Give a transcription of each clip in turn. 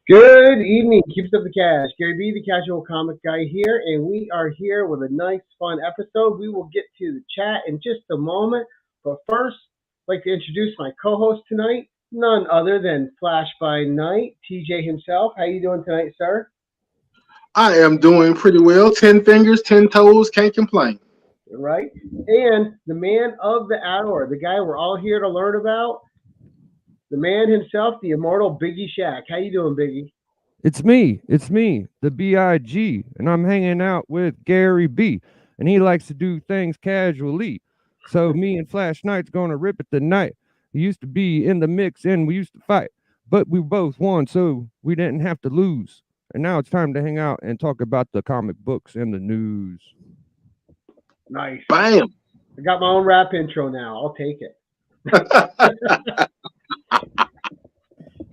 Good evening, keeps up the cash. Gary B, the casual comic guy here, and we are here with a nice, fun episode. We will get to the chat in just a moment, but first, I'd like to introduce my co-host tonight, none other than Flash by Night, TJ himself. How you doing tonight, sir? I am doing pretty well. 10 fingers, 10 toes, can't complain. Right, and the man of the hour, the guy we're all here to learn about, the man himself, the immortal Biggie Shaq. How you doing, Biggie? It's me, the BIG, and I'm hanging out with Gary B, and he likes to do things casually. So me and Flash Knight's gonna rip it tonight. He used to be in the mix and we used to fight, but we both won, so we didn't have to lose. And now it's time to hang out and talk about the comic books and the news. Nice. Bam. I got my own rap intro now. I'll take it.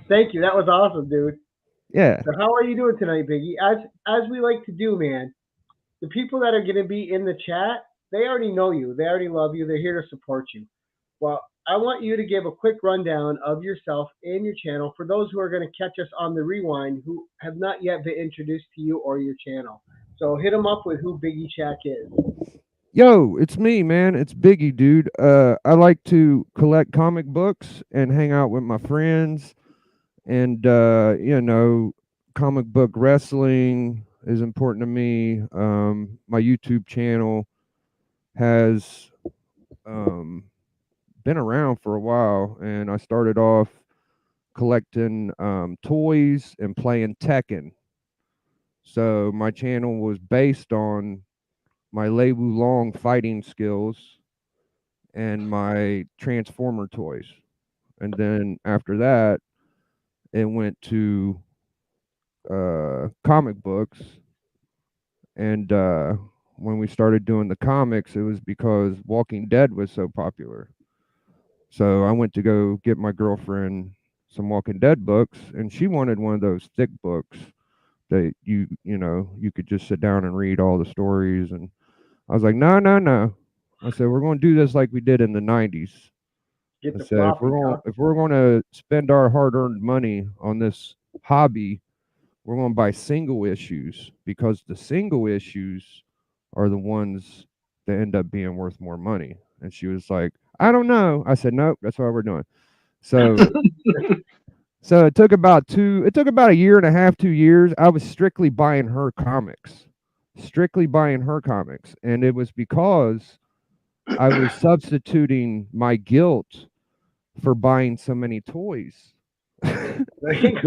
Thank you. That was awesome, dude. Yeah. So how are you doing tonight, Biggie? As we like to do, man, the people that are going to be in the chat, they already know you. They already love you. They're here to support you. Well, I want you to give a quick rundown of yourself and your channel for those who are going to catch us on the rewind who have not yet been introduced to you or your channel. So hit them up with who Biggie Shaq is. Yo, it's me, man. It's Biggie, dude. I like to collect comic books and hang out with my friends. And comic book wrestling is important to me. My YouTube channel has been around for a while, and I started off collecting toys and playing Tekken. So my channel was based on my Lei Wulong fighting skills and my Transformer toys. And then after that, it went to comic books. And when we started doing the comics, it was because Walking Dead was so popular. So I went to go get my girlfriend some Walking Dead books, and she wanted one of those thick books that you could just sit down and read all the stories. And I was like, no, no, no. I said, we're going to do this like we did in the 90s. Get I the said, if we're going to spend our hard-earned money on this hobby, we're going to buy single issues, because the single issues are the ones that end up being worth more money. And she was like, I don't know. I said, nope, that's what we're doing. So so it took about a year and a half, 2 years. I was strictly buying her comics. And it was because I was substituting my guilt for buying so many toys. Let it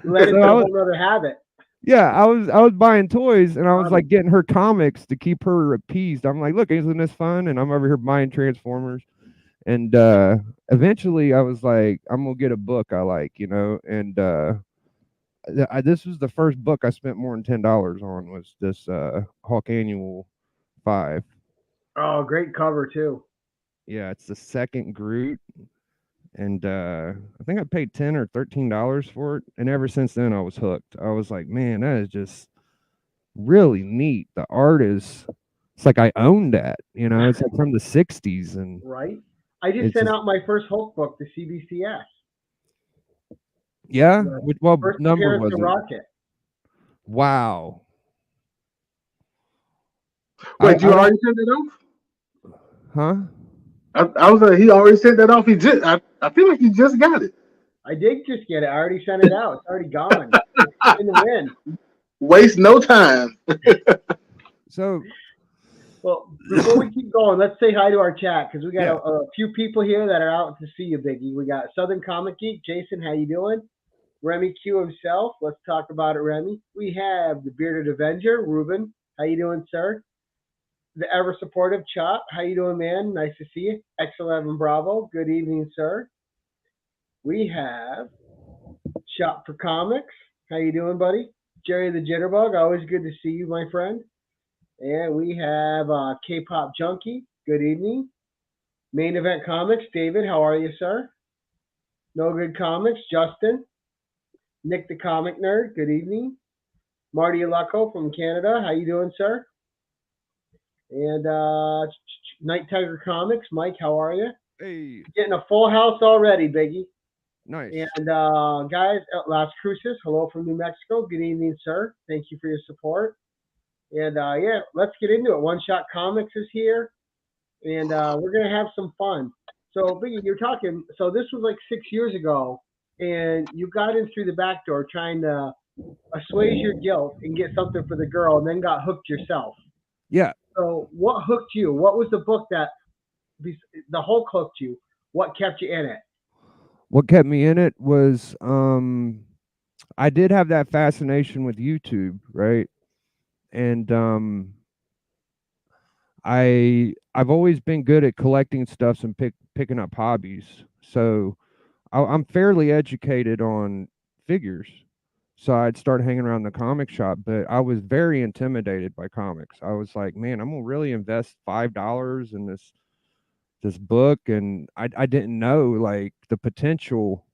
go another habit. Yeah, I was buying toys, and I was like getting her comics to keep her appeased. I'm like, look, isn't this fun? And I'm over here buying Transformers. And eventually I was like, I'm gonna get a book I like, and this was the first book I spent more than $10 on, was this Hawk Annual 5. Oh, great cover too. Yeah, it's the second Groot. And I think I paid $10 or $13 for it. And ever since then, I was hooked. I was like, man, that is just really neat. The art is, it's like I own that. It's like from the 60s. And right. I just sent out my first Hulk book to CBCS. Yeah? What first number was it? Rocket. Wow. Wait, you already sent it off? Huh? I was like, he already sent that off. I feel like he just got it. I did just get it. I already sent it out. It's already gone. It's in the wind. Waste no time. So, well, before we keep going, let's say hi to our chat, because we got a few people here that are out to see you, Biggie. We got Southern Comic Geek, Jason. How you doing? Remy Q himself. Let's talk about it, Remy. We have the Bearded Avenger, Ruben. How you doing, sir? The ever supportive Chop. How you doing, man? Nice to see you. X11 Bravo. Good evening, sir. We have Shop for Comics. How you doing, buddy? Jerry the Jitterbug. Always good to see you, my friend. And we have K-Pop Junkie. Good evening. Main Event Comics. David, how are you, sir? No Good Comics. Justin. Nick the Comic Nerd. Good evening. Marty Alucco from Canada. How you doing, sir? And Night Tiger Comics, Mike, how are you? Hey. Getting a full house already, Biggie. Nice. And guys, Las Cruces, hello from New Mexico. Good evening, sir. Thank you for your support. And yeah, let's get into it. One Shot Comics is here, and we're gonna have some fun. So, Biggie, you're talking. So this was like 6 years ago, and you got in through the back door trying to assuage your guilt and get something for the girl, and then got hooked yourself. Yeah. So, what hooked you? What was the book that the Hulk hooked you? What kept you in it? What kept me in it was I did have that fascination with YouTube, right? And I've always been good at collecting stuff and picking up hobbies. So I'm fairly educated on figures. So I'd start hanging around the comic shop, but I was very intimidated by comics. I was like, man, I'm gonna really invest $5 in this book, and I didn't know like the potential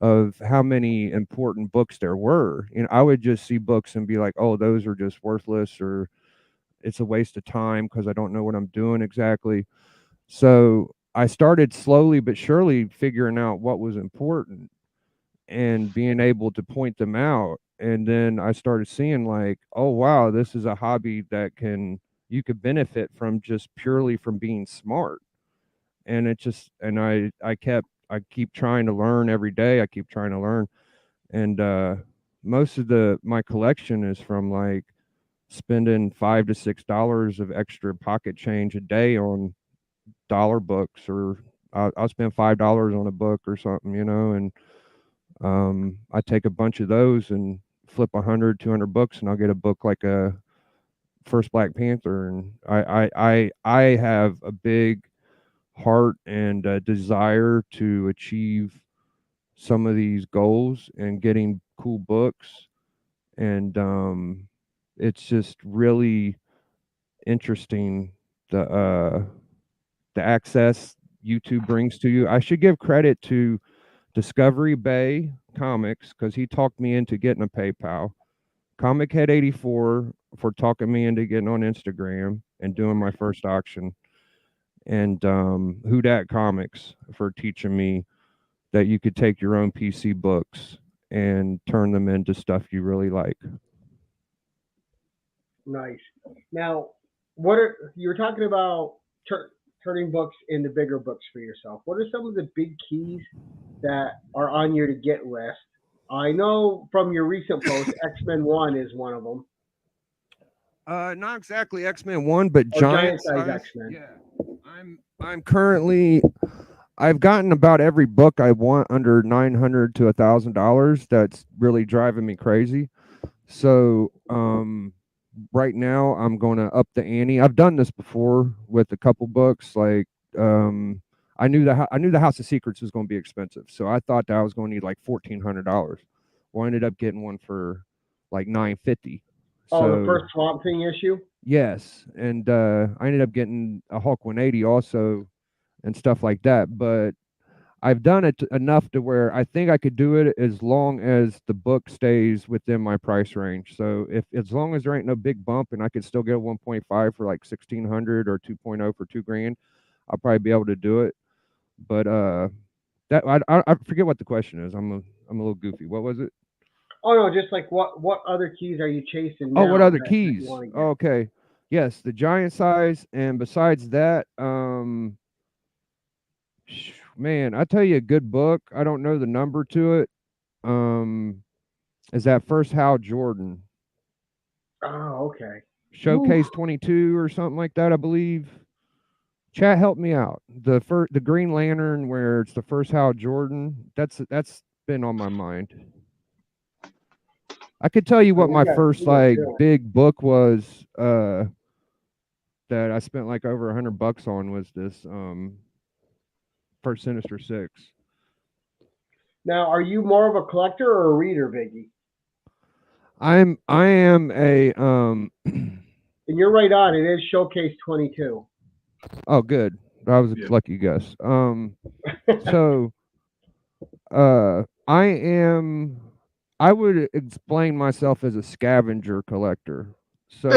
of how many important books there were. You know, I would just see books and be like, oh, those are just worthless, or it's a waste of time because I don't know what I'm doing exactly. So I started slowly but surely figuring out what was important and being able to point them out. And then I started seeing like, oh wow, this is a hobby that you could benefit from just purely from being smart. And it just and I keep trying to learn every day. I keep trying to learn. And most of my collection is from like spending $5 to $6 of extra pocket change a day on dollar books, or I'll spend $5 on a book or something, you know, and I take a bunch of those and flip 100, 200 books, and I'll get a book like a First Black Panther. And I have a big heart and a desire to achieve some of these goals and getting cool books. And it's just really interesting the access YouTube brings to you. I should give credit to Discovery Bay Comics because he talked me into getting a PayPal. Comic Head 84 for talking me into getting on Instagram and doing my first auction. And Who Dat Comics for teaching me that you could take your own PC books and turn them into stuff you really like. Nice. Now, what are you were talking about turning books into bigger books for yourself? What are some of the big keys that are on your to get list? I know from your recent post, X-Men 1 is one of them. Not exactly X-Men 1, but Giant size size. X-Men. Yeah. I'm currently I've gotten about every book I want under $900 to $1,000. That's really driving me crazy. So right now I'm going to up the ante. I've done this before with a couple books. Like I knew the House of Secrets was going to be expensive, so I thought that I was going to need like $1,400. Well, I ended up getting one for like $950. Oh, So the first Swamp Thing issue. yes, and I ended up getting a Hulk 180 also, and stuff like that. But I've done it enough to where I think I could do it as long as the book stays within my price range. So if as long as there ain't no big bump and I could still get a 1.5 for like 1,600 or 2.0 for $2,000, I'll probably be able to do it. But that I forget what the question is. I'm a little goofy. What was it? Oh no, just like what other keys are you chasing now? Oh, what other that keys? you wanna get? Oh, okay. Yes, the giant size, and besides that, man, I tell you a good book. I don't know the number to it. Is that first Hal Jordan Oh, okay. Showcase 22 or something like that? I believe. Chat, help me out. The Green Lantern where it's the first Hal Jordan. That's been on my mind. I could tell you what my first like big book was. That I spent like over $100 on was this first Sinister Six. Now, are you more of a collector or a reader, Biggie? I am a And you're right on. It is Showcase 22. Oh, good. I was a lucky guess. So I would explain myself as a scavenger collector. So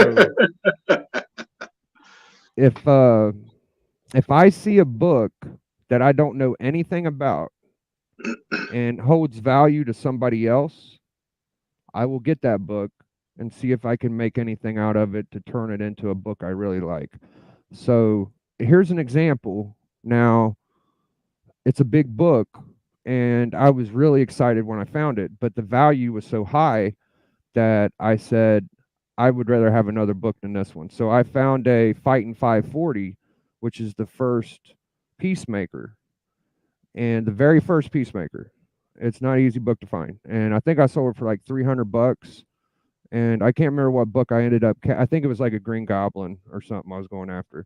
if I see a book that I don't know anything about, and holds value to somebody else, I will get that book and see if I can make anything out of it to turn it into a book I really like. So here's an example. Now, it's a big book, and I was really excited when I found it, but the value was so high that I said I would rather have another book than this one. So I found a Fightin' 540, which is the first Peacemaker, and the very first Peacemaker. It's not an easy book to find, and I think I sold it for like $300. And I can't remember what book I ended up. I think it was like a Green Goblin or something I was going after.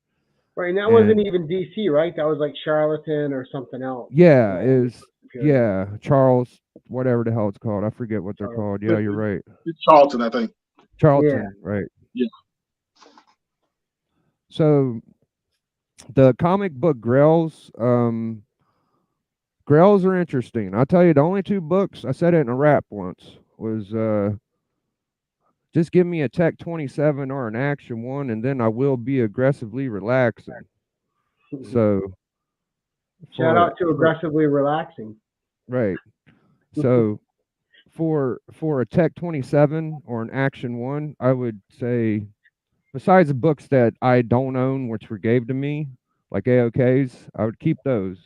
Right, and that And wasn't even DC, right? That was like Charlatan or something else. yeah, Charles, whatever the hell it's called. I forget what they're called. Yeah, you're right. It's Charlton, I think. Charlton, right? Yeah. So the comic book grails, grails are interesting. I'll tell you, the only two books I said it in a rap once was just give me a Tech 27 or an Action 1, and then I will be aggressively relaxing. So shout out to aggressively relaxing. Right. So for a Tech 27 or an Action 1, I would say, besides the books that I don't own, which were gave to me, like AOKs, I would keep those.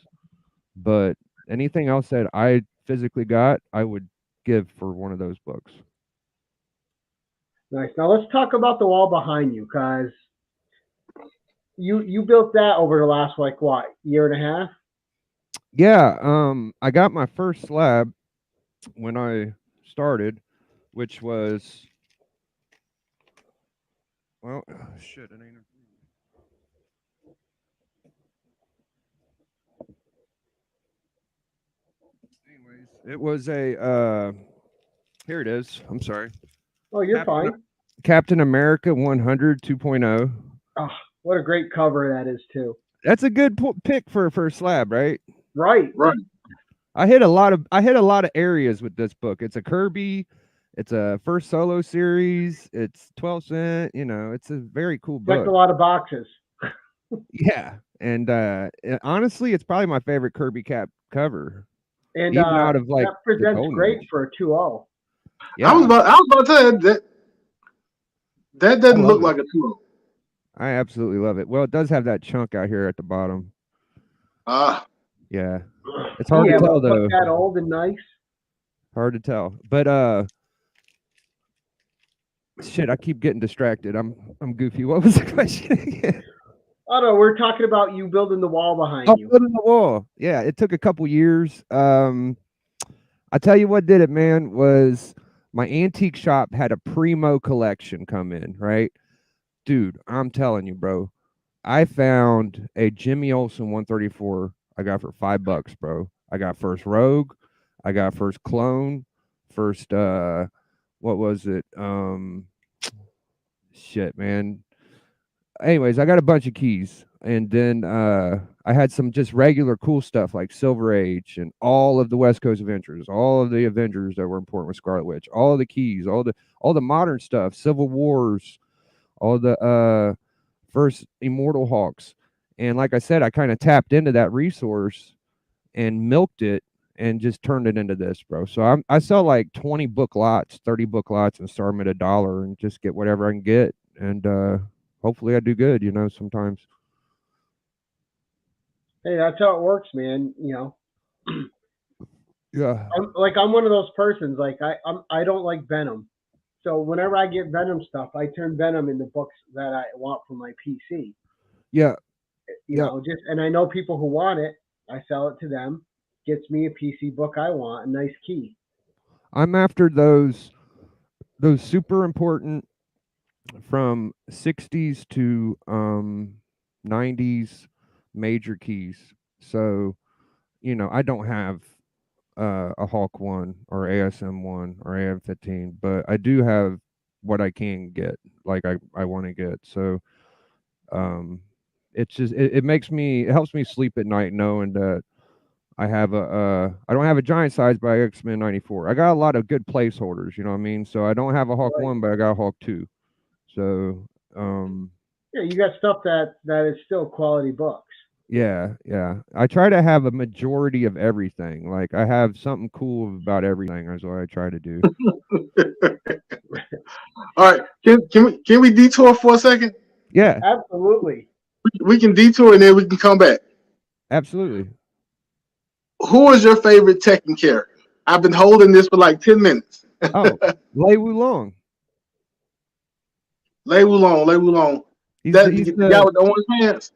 But anything else that I physically got, I would give for one of those books. Nice. Now let's talk about the wall behind you, because you built that over the last like what, year and a half? Yeah, I got my first slab when I started, which was, well, shit, it ain't. Anyways, it was a here it is. I'm sorry. Oh, you're fine. Captain America 100 2.0. Oh, what a great cover that is too. That's a good pick for a first slab, right? Right. I hit a lot of areas with this book. It's a Kirby, it's a first solo series, it's 12 cent, it's a very cool book. Checked a lot of boxes. Yeah. And honestly, it's probably my favorite Kirby Cap cover. And even out of like that presents great for a 2.0. Yeah. I was about to say that doesn't look like a 2.0. I absolutely love it. Well, it does have that chunk out here at the bottom. Yeah. It's hard to tell though. That old and nice. Hard to tell. But shit, I keep getting distracted. I'm goofy. What was the question again? Oh no, we're talking about you building the wall behind you. Building the wall. Yeah, it took a couple years. I tell you what did it, man, was my antique shop had a primo collection come in, right? Dude, I'm telling you, bro. I found a Jimmy Olsen 134 I got for $5, bro. I got first Rogue, I got first Clone, first what was it? Shit, man. Anyways, I got a bunch of keys, and then I had some just regular cool stuff like Silver Age and all of the West Coast Adventures, all of the Avengers that were important with Scarlet Witch, all of the keys, all the modern stuff, Civil Wars, all the first Immortal Hawks. And like I said, I kind of tapped into that resource and milked it and just turned it into this, bro. So I sell like 20 book lots, 30 book lots, and start them at $1 and just get whatever I can get. And hopefully I do good, sometimes. Hey, that's how it works, man. Yeah. I'm one of those persons. Like I don't like Venom. So whenever I get Venom stuff, I turn Venom into books that I want for my PC. Yeah. And I know people who want it. I sell it to them. Gets me a PC book I want, a nice key. I'm after those super important from 60s to 90s major keys. So, I don't have a Hawk 1 or ASM 1 or AM 15, but I do have what I can get, like I want to get. So it's just it helps me sleep at night knowing that I have I don't have a giant size by X-Men 94. I got a lot of good placeholders, you know what I mean? So I don't have a Hawk 1, but I got a Hawk 2. So yeah, you got stuff that is still quality books. Yeah, yeah. I try to have a majority of everything. Like I have something cool about everything. That's what I try to do. All right, can we detour for a second? Yeah, Absolutely. We can detour and then we can come back. absolutely. Who is your favorite Tekken character? I've been holding this for like 10 minutes. Oh, Lei Wulong. Lei Wulong, Lei Wulong. He's That the guy the with the orange pants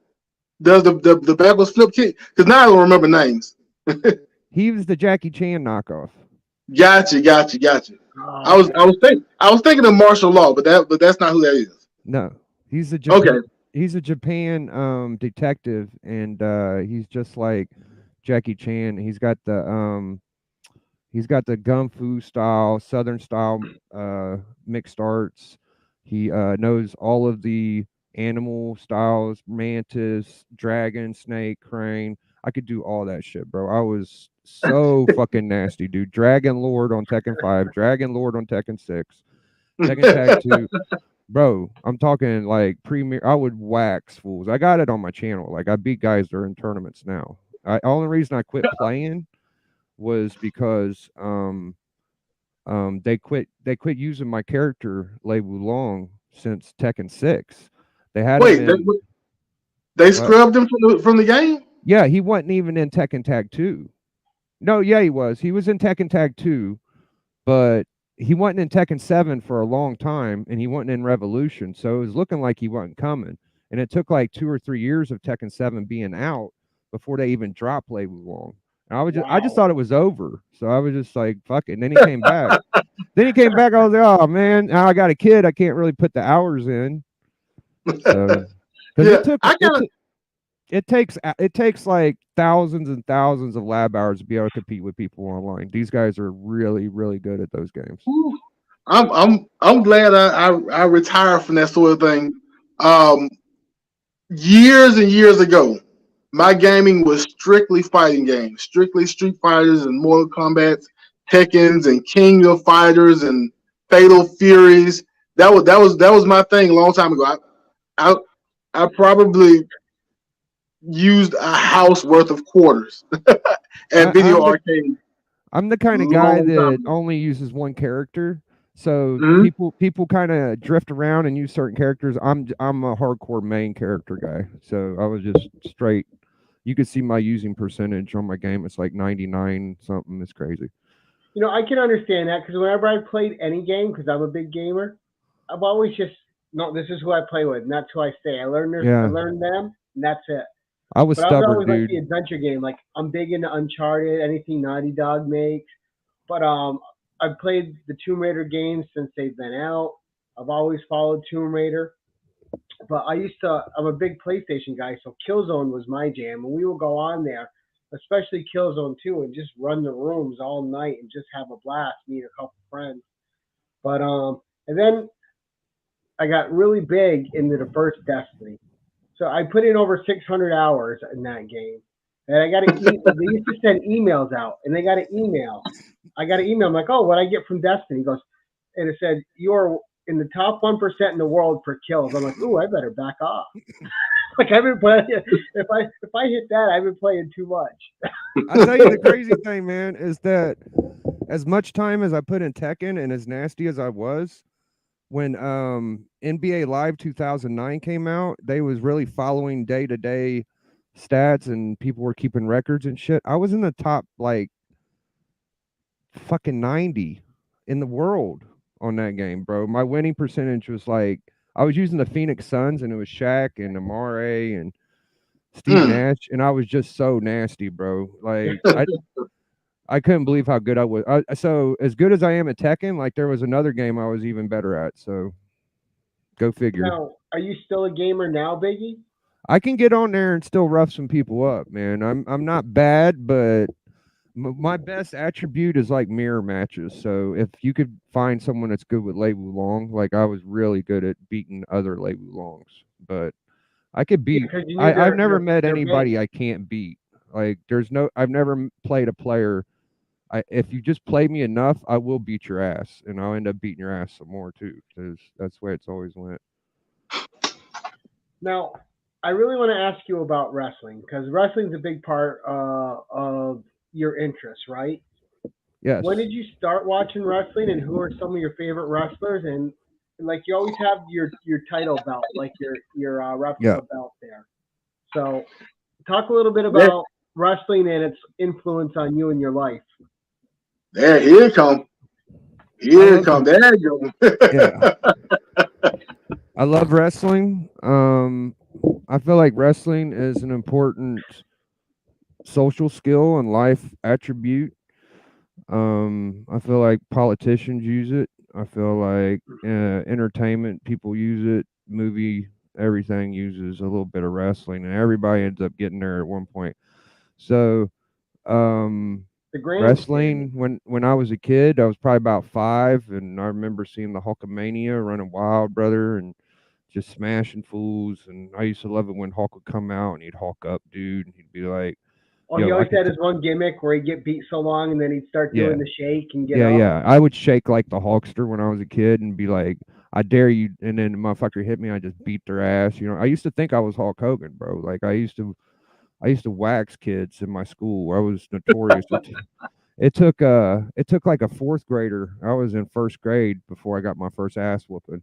does the backwards flip kick. Because now I don't remember names. he was the Jackie Chan knockoff. Gotcha. Oh, okay. I was thinking of martial law, but that's not who that is. No, he's a Okay. Japan detective, and he's just like Jackie Chan. He's got the gun fu style, southern style mixed arts. He knows all of the animal styles: mantis, dragon, snake, crane. I could do all that shit, bro. I was so fucking nasty, dude. Dragon Lord on Tekken 5, Dragon Lord on Tekken 6, Tekken Tag 2. Bro, I'm talking like premier. I would wax fools. I got it on my channel. Like I beat guys that are in tournaments now. Only reason I quit playing was because they quit using my character Lei Wulong since Tekken 6. They had him Wait, in they what? scrubbed him from the game? Yeah, he wasn't even in Tekken Tag 2. No, yeah, he was. He was in Tekken Tag 2, but he wasn't in Tekken 7 for a long time, and he wasn't in Revolution. So it was looking like he wasn't coming. And it took like 2 or 3 years of Tekken 7 being out before they even dropped Lei Wulong. And I just Wow. thought it was over. So I was just like, fuck it. And then he came back. Then he came back. I was like, oh man, now I got a kid. I can't really put the hours in. So because Yeah, I kind of it takes like thousands and thousands of lab hours to be able to compete with people online. These guys are really, really good at those games. I'm glad I retired from that sort of thing. Um, Years and years ago, my gaming was strictly fighting games, strictly Street Fighters and Mortal Kombat, Tekkens and King of Fighters and Fatal Furies. That was my thing a long time ago. I I probably used a house worth of quarters at I, video I'm the arcade I'm the kind of guy long time that ago. only uses one character. So Mhm. people kind of drift around and use certain characters. I'm a hardcore main character guy. So I was just straight. You could see my using percentage on my game. It's like 99 something. It's crazy. I can understand that because whenever I played any game, because I'm a big gamer, I've always just no. This is who I play with, and that's who I stay. I Yeah, learned them, and that's it. I was But I was stubborn, always like dude. the adventure game. Like I'm big into Uncharted, anything Naughty Dog makes. But I've played the Tomb Raider games since they've been out. I've always followed Tomb Raider. But I'm a big PlayStation guy, so Killzone was my jam, and we would go on there, especially Killzone 2, and just run the rooms all night and just have a blast, meet a couple friends. But and then I got really big into the first Destiny, so I put in over 600 hours in that game, and I got they used to send emails out, and they got an email. I got an email. I'm like, oh, what I get from Destiny? He goes, and it said you're in the top 1% in the world for kills. I'm like, ooh, I better back off. Like I've been playing. If I hit that, I've been playing too much. I tell you, the crazy thing, man, is that as much time as I put in Tekken and as nasty as I was, when NBA Live 2009 came out, they was really following day to day stats and people were keeping records and shit. I was in the top like fucking 90 in the world on that game, bro. My winning percentage was like I was using the Phoenix Suns and it was Shaq and Amare and Steve Mm. Nash and I was just so nasty, bro. Like I couldn't believe how good I was. So as good as I am at Tekken, like there was another game I was even better at. So go figure. Now, are you still a gamer now, Biggie? I can get on there and still rough some people up, man. I'm not bad, but my best attribute is like mirror matches. So if you could find someone that's good with Lei Wulong, like I was really good at beating other Lei Wulongs, but I could Yeah, beat. because you knew I've never met their anybody base. I can't beat. Like there's no. I've never played a player. If you just play me enough, I will beat your ass, and I'll end up beating your ass some more too, because that's the way it's always went. Now, I really want to ask you about wrestling because wrestling's a big part of your interests, right? Yes. When did you start watching wrestling, and who are some of your favorite wrestlers? And like you always have your title belt, like your Yeah. replica belt there. So talk a little bit There, about wrestling and its influence on you and your life. here it come. I Here it love come. the There you yeah. go. I love wrestling. I feel like wrestling is an important social skill and life attribute. I feel like politicians use it. I feel like entertainment people use it. Movie, everything uses a little bit of wrestling, and everybody ends up getting there at one point. So, The grandstand. wrestling when I was a kid, I was probably about 5, and I remember seeing the Hulkamania running wild, brother, and just smashing fools. And I used to love it when Hulk would come out and he'd Hulk up, dude, and he'd be like, Oh, he "Yo, I always could." had his one gimmick where he'd get beat so long, and then he'd start Yeah, doing the shake and get yeah, up. yeah. I would shake like the Hulkster when I was a kid and be like, "I dare you!" And then the motherfucker hit me, I just beat their ass. You know, I used to think I was Hulk Hogan, bro. Like I used to wax kids in my school. I was notorious. It took like a fourth grader. I was in first grade before I got my first ass whooping,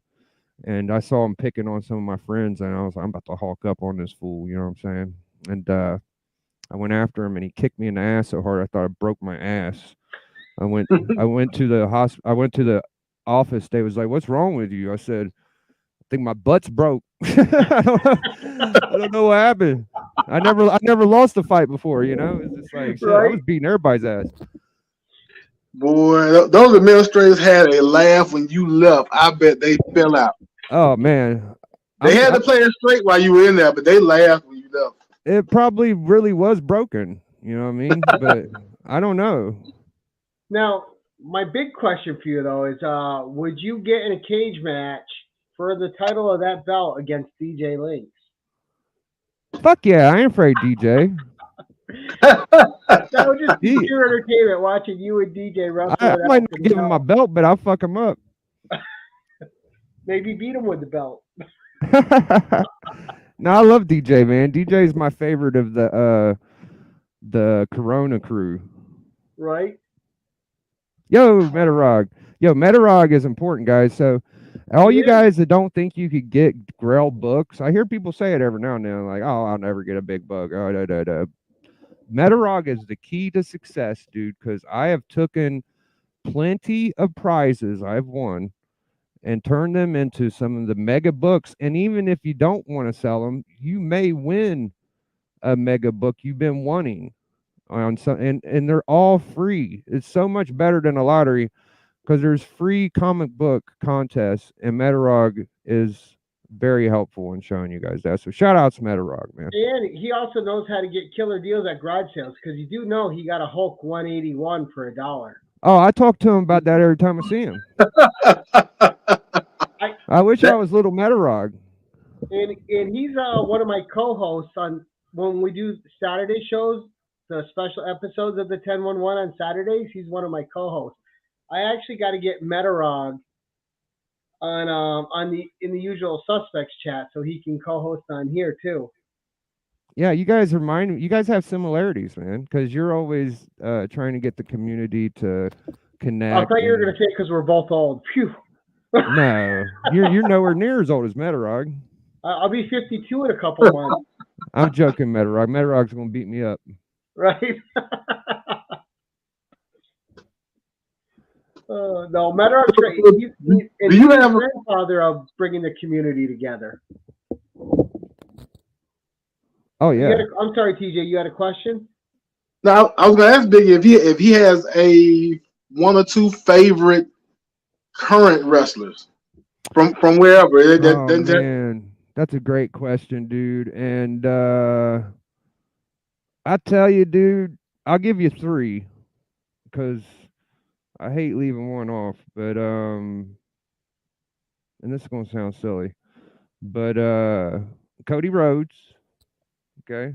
and I saw him picking on some of my friends, and I was like, I'm about to hawk up on this fool. You know what I'm saying? And I went after him, and he kicked me in the ass so hard I thought I broke my ass. I went to the I went to the office. They was like, "What's wrong with you?" I said, "I think my butt's broke." I don't know what happened. I never lost a fight before. You know, it's just like shit. I Right? was beating everybody's ass. Boy, those administrators had a laugh when you left. I bet they fell out. Oh man, They had I, to play it straight while you were in there, but they laughed when you left. it probably really was broken. You know what I mean? But I don't know. Now, my big question for you though is, would you get in a cage match for the title of that belt against DJ Lynx? Fuck yeah, I ain't afraid, DJ. That would just be He, pure entertainment watching you and DJ wrestle I it might out for not the give him my belt. belt, but I'll fuck him up. Maybe beat him with the belt, No, I love DJ, man. DJ is my favorite of the Corona crew. right? Yo, Metarog. Yo, Metarog is important, guys. So all He you is. guys that don't think you could get Grail books, I hear people say it every now and then, like, "Oh, I'll never get a big book." Oh, da, da, da. Metarog is the key to success, dude, because I have taken plenty of prizes I've won and turned them into some of the mega books. And even if you don't want to sell them, you may win a mega book you've been wanting on some, and they're all free. It's so much better than a lottery because there's free comic book contests, and Metarog is very helpful in showing you guys that. So shout out to Metarog, man. And he also knows how to get killer deals at garage sales because you do know he got a Hulk 181 for $1. Oh, I talk to him about that every time I see him. I I wish I That, was little Metarog. and he's one of my co-hosts on when we do Saturday shows, the special episodes of the 1011 on Saturdays. He's one of my co-hosts. I actually got to get Metarog on the in the usual suspects chat so he can co-host on here too. Yeah, you guys remind me. You guys have similarities, man, because you're always trying to get the community to I connect. thought you were And gonna say because we're both old. Phew. no, you're nowhere near as old as Metarog. I'll be 52 in a couple months, I'm joking, Metarog. Metarog's gonna beat me up. right? No, Metarog's great. And do he's you the have? grandfather of bringing the community together. Oh yeah. I'm sorry, TJ. You had a question? Now I was going to ask Biggie if he has a one or two favorite current wrestlers from wherever. Oh man, that's a great question, dude. And I tell you, dude, I'll give you 3 because I hate leaving one off. But and this is gonna sound silly, but Cody Rhodes, okay,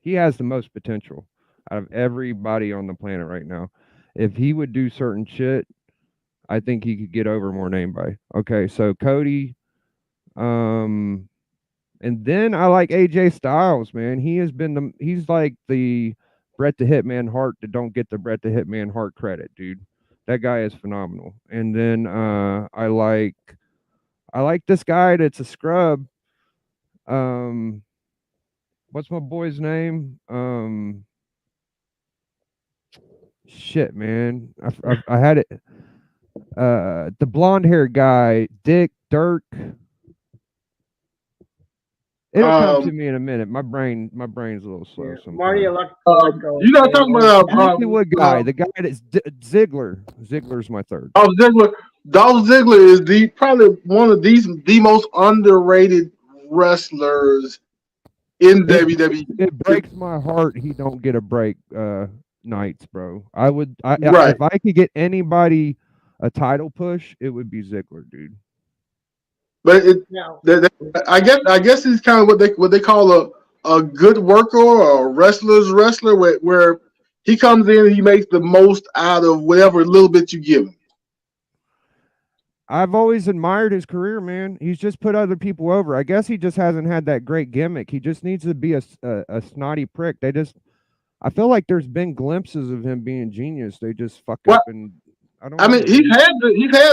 he has the most potential out of everybody on the planet right now. If he would do certain shit, I think he could get over more name by. Okay, so Cody, and And then I like AJ Styles, man. He's like the Bret the Hitman Hart that don't get the Bret the Hitman Hart credit, dude. That guy is phenomenal. And then I like this guy that's a scrub. What's my boy's name? Shit, man. I had it. The blonde haired guy, Dirk. It'll come to me in a minute. My brain's a little slow. Yeah. Sometimes. Marty you're not talking about Hollywood guy, the guy that's Ziggler. Ziggler's my third. Dolph Ziggler. Dolph Ziggler is probably one of the most underrated wrestlers in WWE. It breaks my heart he don't get a break nights, bro. Right. If I could get anybody a title push, it would be Ziggler, dude. But I guess he's kind of what they call a good worker or a wrestler's wrestler, where he comes in and he makes the most out of whatever little bit you give him. I've always admired his career, man. He's just put other people over. I guess he just hasn't had that great gimmick. He just needs to be a snotty prick. I feel like there's been glimpses of him being genius. They just fuck up and I mean, he's had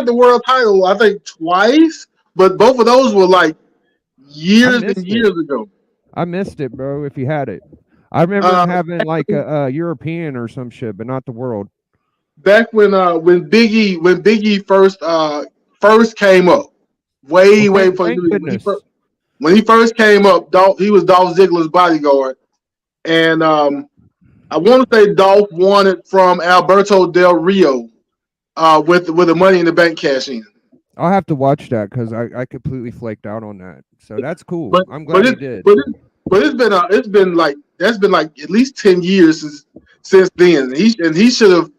the world title, I think, twice, but both of those were like years and years ago. I missed it, bro. If he had it, I remember him having like a European or some shit, but not the world. Back when Biggie first came up, way before when he first came up, he was Dolph Ziggler's bodyguard, and I want to say Dolph won it from Alberto Del Rio with the Money in the Bank cash in. I'll have to watch that because I completely flaked out on that. So that's cool. I'm glad he did. But it's been like at least 10 years since then. He should have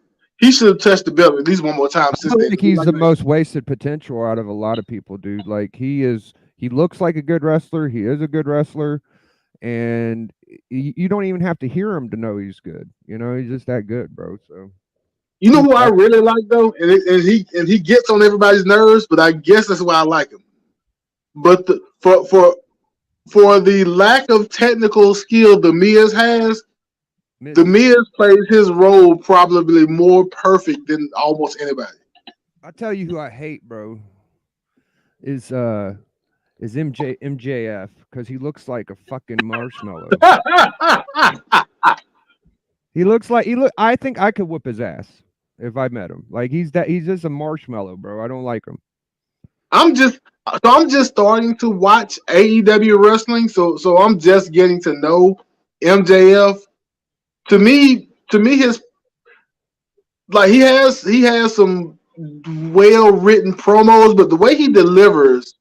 touched the belt at least one more time since then. I think he's the most wasted potential out of a lot of people, dude. Like he looks like a good wrestler. He is a good wrestler, and you don't even have to hear him to know he's good. You know, he's just that good, bro. So you know who I really like though, and he gets on everybody's nerves, but I guess that's why I like him. But for the lack of technical skill The Miz has, The Miz plays his role probably more perfect than almost anybody. I'll tell you who I hate, bro, is MJF, because he looks like a fucking marshmallow. I think I could whip his ass if I met him. Like he's just a marshmallow, bro. I don't like him. I'm just starting to watch AEW wrestling, so I'm just getting to know MJF. To me, his like he has some well-written promos, but the way he delivers,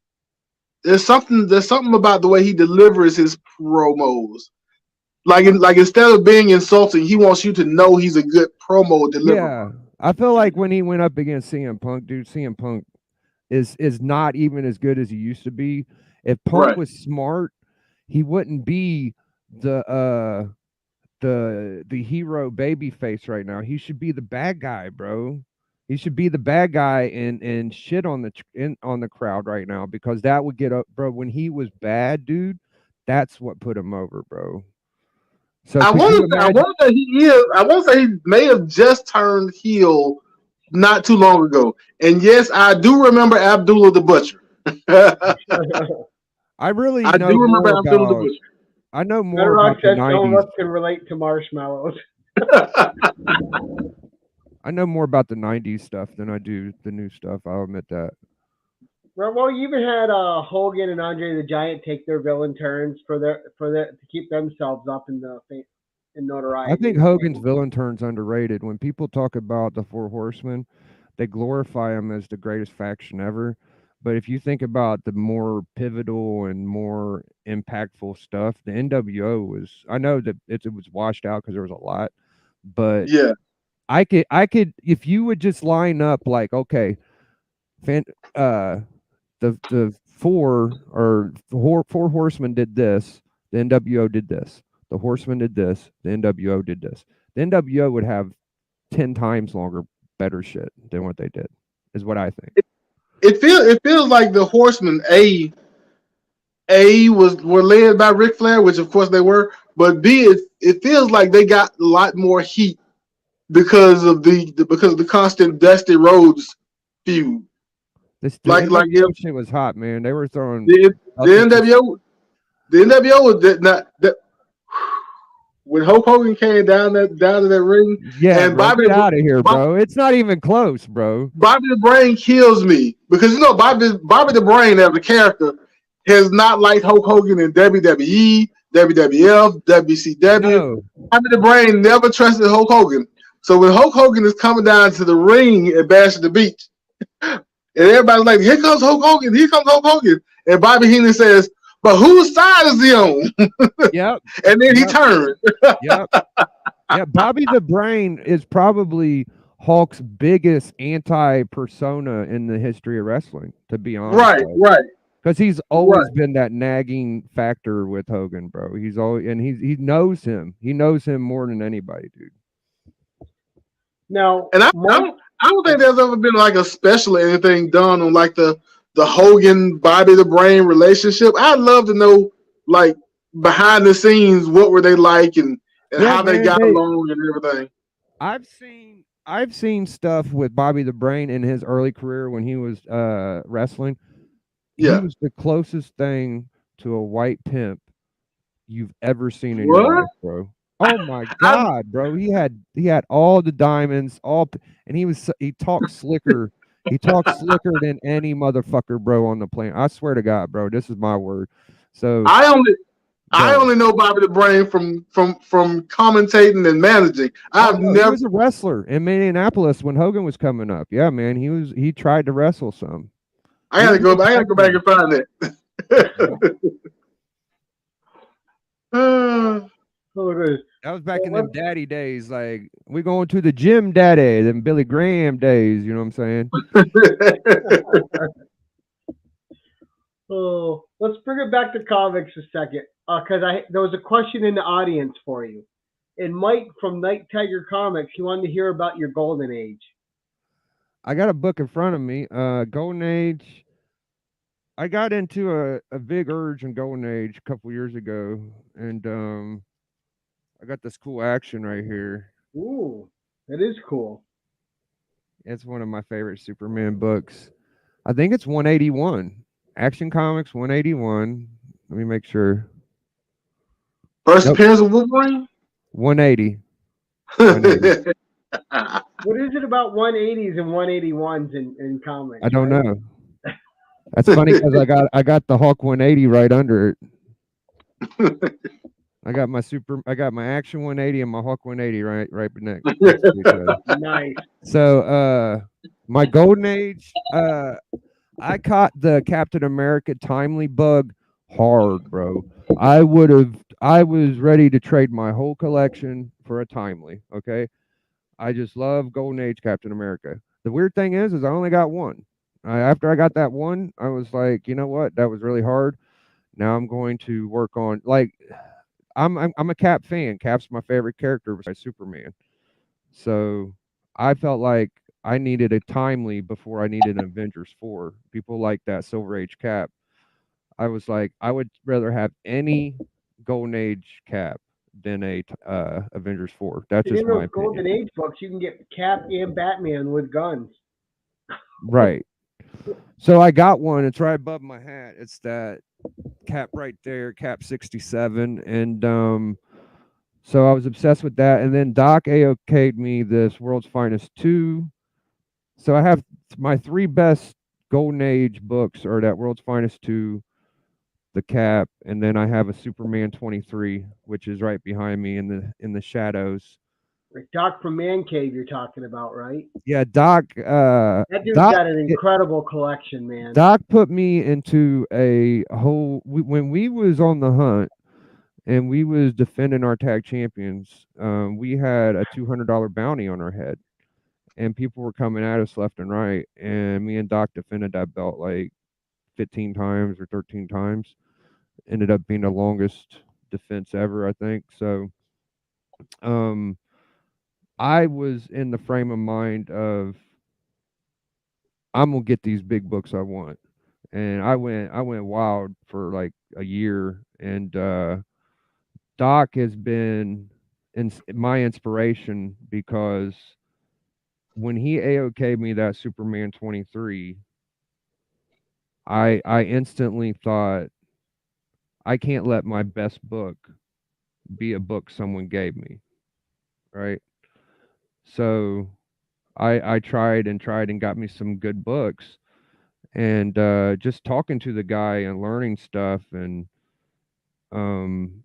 there's something about the way he delivers his promos. Like instead of being insulting, he wants you to know he's a good promo deliverer. Yeah, I feel like when he went up against CM Punk, dude, CM Punk is not even as good as he used to be. If Punk was smart, he wouldn't be the hero baby face right now. He should be the bad guy, bro. He should be the bad guy and shit on the crowd right now, because that would get up, bro. When he was bad, dude, that's what put him over, bro. So I want to say he may have just turned heel not too long ago. And yes, I do remember Abdullah the Butcher. I do remember Abdullah the Butcher. I know more about the 90s. Some of us can relate to marshmallows. I know more about the 90s stuff than I do the new stuff. I'll admit that. Well, you even had Hogan and Andre the Giant take their villain turns to keep themselves up in notoriety. I think Hogan's villain turn's underrated. When people talk about the Four Horsemen, they glorify them as the greatest faction ever. But if you think about the more pivotal and more impactful stuff, the NWO was. I know that it was washed out because there was a lot, but yeah, I could if you would just line up like, okay, the four horsemen did this, the NWO did this, the horsemen did this, the NWO did this. The NWO would have 10 times longer, better shit than what they did, is what I think. It feels like the horsemen A were led by Ric Flair, which of course they were, but B it feels like they got a lot more heat because of the constant Dusty Rhodes feud. The Like NWO shit was hot, man. They were throwing the NWO was not that when Hulk Hogan came down to that ring, yeah, and bro, get out of here, bro. It's not even close, bro. Bobby the Brain kills me because Bobby the Brain as a character has not liked Hulk Hogan in WWE, WWF, WCW. No. Bobby the Brain never trusted Hulk Hogan. So when Hulk Hogan is coming down to the ring at Bash at the Beach, and everybody's like, "Here comes Hulk Hogan! Here comes Hulk Hogan!" And Bobby Heenan says, "But whose side is he on?" Yep. And then he turns. Yep. Yeah, Bobby the Brain is probably Hulk's biggest anti-persona in the history of wrestling, to be honest. Right. Because he's always been that nagging factor with Hogan, bro. He's always, and he knows him. He knows him more than anybody, dude. Now, and I don't think there's ever been like a special or anything done on like the Hogan Bobby the Brain relationship. I'd love to know like behind the scenes what were they like and how they got along and everything. I've seen stuff with Bobby the Brain in his early career when he was wrestling. Yeah. He was the closest thing to a white pimp you've ever seen in your life, bro. Oh my God, bro. He had all the diamonds, and he talked slicker. He talks slicker than any motherfucker, bro, on the planet. I swear to God, bro. This is my word. So I only know Bobby the Brain from commentating and managing. He was a wrestler in Minneapolis when Hogan was coming up. Yeah, man. He tried to wrestle some. I gotta go back and find that. That was back in them daddy days. Like, we going to the gym daddy, them Billy Graham days. You know what I'm saying? Oh, let's bring it back to comics a second. Because there was a question in the audience for you. And Mike from Night Tiger Comics, he wanted to hear about your golden age. I got a book in front of me. Golden Age. I got into a big urge in Golden Age a couple years ago, and I got this cool action right here. Ooh, that is cool. It's one of my favorite Superman books. I think it's 181. Action Comics 181. Let me make sure. First appearance of Wolverine? 180. 180. What is it about 180s and 181s in comics? I don't know. That's funny because I got the Hulk 180 right under it. I got my Action 180 and my Hulk 180 right next to each other. Nice. So my Golden Age, I caught the Captain America Timely bug hard, bro. I was ready to trade my whole collection for a Timely. Okay. I just love Golden Age Captain America. The weird thing is I only got one. After I got that one, I was like, you know what? That was really hard. Now I'm going to work on I'm a Cap fan. Cap's my favorite character besides Superman. So I felt like I needed a Timely before I needed an Avengers 4. People like that Silver Age Cap. I was like, I would rather have any Golden Age Cap than a Avengers 4. That's just my opinion. Golden Age books, you can get Cap and Batman with guns. Right. So I got one. It's right above my hat. It's that Cap right there, Cap 67, and so I was obsessed with that. And then Doc AOK'd me this World's Finest 2. So I have my 3 best Golden Age books are that World's Finest 2, the Cap, and then I have a Superman 23, which is right behind me in the shadows. Doc from Man Cave you're talking about, right? Yeah, Doc. That dude's got an incredible collection, man. Doc put me into a whole. When we was on the hunt and we was defending our tag champions, we had a $200 bounty on our head, and people were coming at us left and right. And me and Doc defended that belt like 15 times or 13 times. Ended up being the longest defense ever, I think. So, I was in the frame of mind of I'm gonna get these big books I want, and I went wild for like a year, and Doc has been my inspiration because when he AOK'd me that Superman 23, I instantly thought, I can't let my best book be a book someone gave me, right? So I tried and tried and got me some good books, and just talking to the guy and learning stuff, and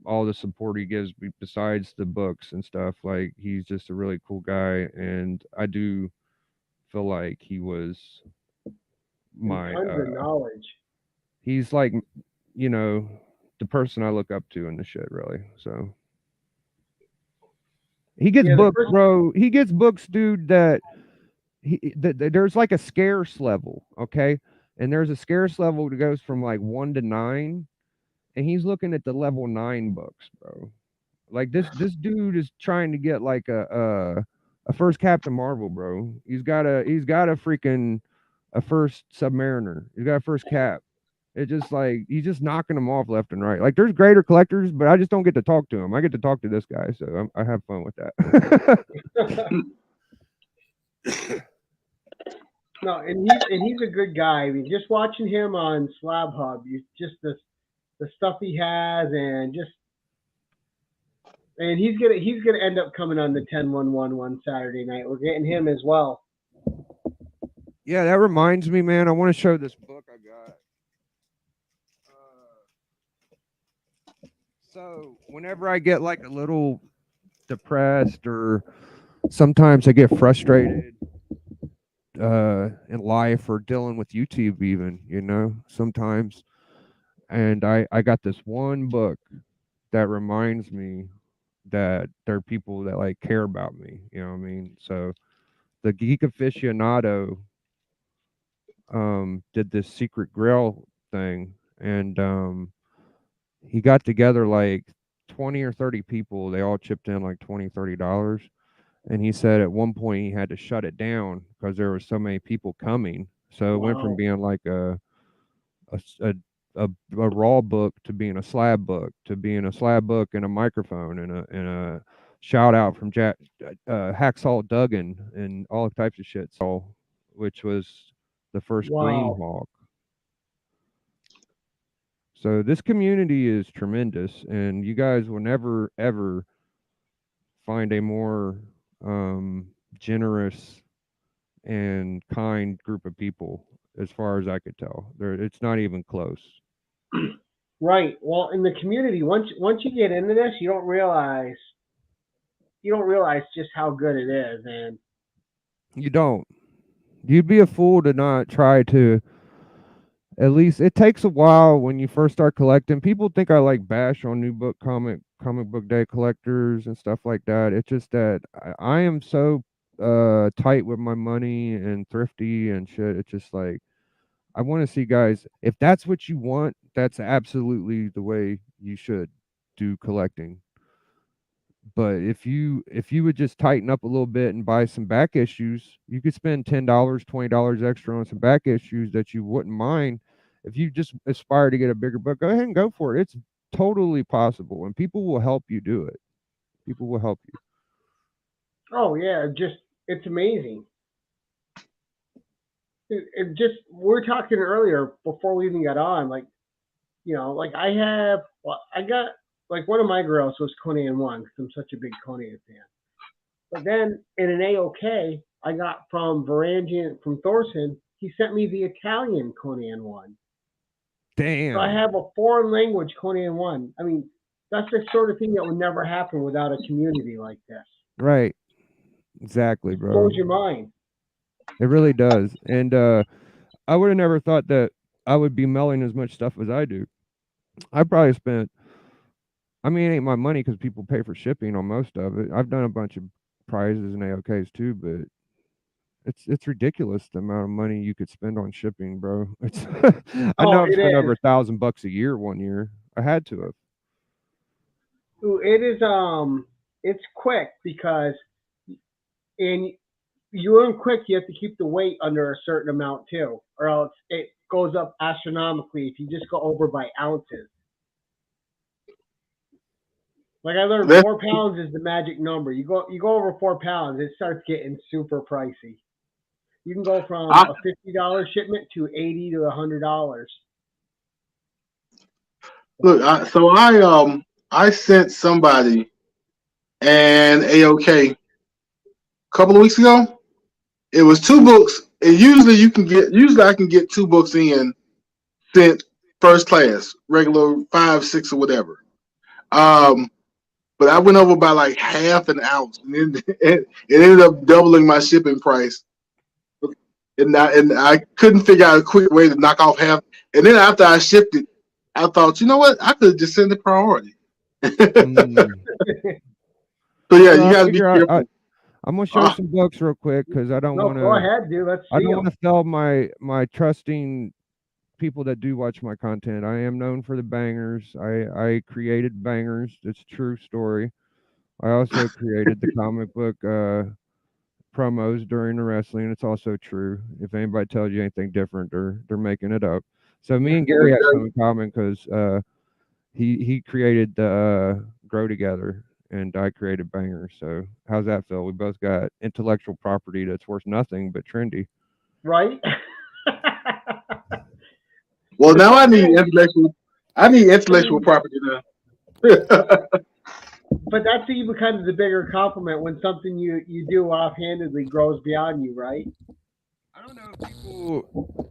all the support he gives me besides the books and stuff, like he's just a really cool guy, and I do feel like he was And my tons of knowledge. he's like, you know, the person I look up to in the shit, really. So he gets Yeah, the books, first bro. He gets books, dude, that there's like a scarce level, okay? And there's a scarce level that goes from like 1 to 9, and he's looking at the level 9 books, bro. Like this dude is trying to get like a first Captain Marvel, bro. He's got a freaking a first Submariner. He's got a first Cap. It just like he's just knocking them off left and right. Like there's greater collectors, but I just don't get to talk to him. I get to talk to this guy, so I have fun with that. No, and he's a good guy. I mean, just watching him on Slab Hub, you just the stuff he has, and he's gonna end up coming on the 10-1-1 one Saturday night. We're getting him as well. Yeah, that reminds me, man. I want to show this book I got. So whenever I get like a little depressed, or sometimes I get frustrated in life, or dealing with YouTube, even, sometimes, and I got this one book that reminds me that there are people that like care about me, you know what I mean? So the Geek Aficionado did this secret grail thing, and he got together like 20 or 30 people. They all chipped in like $20-$30, and he said at one point he had to shut it down because there were so many people coming. So it went from Wow. being like a, a a raw book to being a slab book, to being a slab book and a microphone, and a shout out from Jack Hacksaw Duggan and all types of shit. So, which was the first Green Wow. Hawk. So this community is tremendous, and you guys will never ever find a more generous and kind group of people, as far as I could tell. It's not even close. Right. Well, in the community, once you get into this, you don't realize just how good it is, and You don't. You'd be a fool to not try to. At least it takes a while when you first start collecting. People think I like bash on new book comic book day collectors and stuff like that. It's just that I am so tight with my money and thrifty and shit. It's just like I want to see guys, if that's what you want, that's absolutely the way you should do collecting. But if you would just tighten up a little bit and buy some back issues, you could spend $10, $20 extra on some back issues that you wouldn't mind. If you just aspire to get a bigger book, go ahead and go for it. It's totally possible, and people will help you do it. People will help you. oh yeah, just it's amazing. It just we were talking earlier before we even got on, like like I got like one of my girls was Conan one because I'm such a big Conan fan. But then in an AOK, I got from Varangian from Thorson. He sent me the Italian Conan one. So I Damn. have a foreign language Conan one. I mean, that's the sort of thing that would never happen without a community like this. Right. Exactly, It blows bro. your mind. It really does. And I would have never thought that I would be mailing as much stuff as I do. I probably spent, I mean, it ain't my money because people pay for shipping on most of it. I've done a bunch of prizes and AOKs too, but it's ridiculous the amount of money you could spend on shipping, bro. It's I Oh, know I've it spent over is. $1,000 a year one year. I had to have. Ooh, it is. It's quick because and you earn quick. You have to keep the weight under a certain amount too, or else goes up astronomically if you just go over by ounces. Like I learned, 4 pounds is the magic number. You go over 4 pounds, it starts getting super pricey. You can go from a $50 shipment to $80 to $100. Look, I sent somebody an AOK a couple of weeks ago. It was 2 books, and usually I can get 2 books in sent first class, regular 5, 6 or whatever. But I went over by like half an ounce, and it ended up doubling my shipping price. And I couldn't figure out a quick way to knock off half. And then after I shipped it, I thought, you know what? I could have just sent the priority. So yeah, you gotta be careful. I'm gonna show some books real quick because I don't want to. Go ahead, dude. Let's see. I don't want to fail my trusting people that do watch my content. I am known for the bangers. I created bangers. It's a true story. I also created the comic book promos during the wrestling. It's also true. If anybody tells you anything different, they're making it up. So me and Gary have some in common because he created the Grow Together and I created bangers. So how's that feel? We both got intellectual property that's worth nothing but trendy. Right? Well, now I need intellectual property now. But that's even kind of the bigger compliment when something you do offhandedly grows beyond you, right? I don't know. People,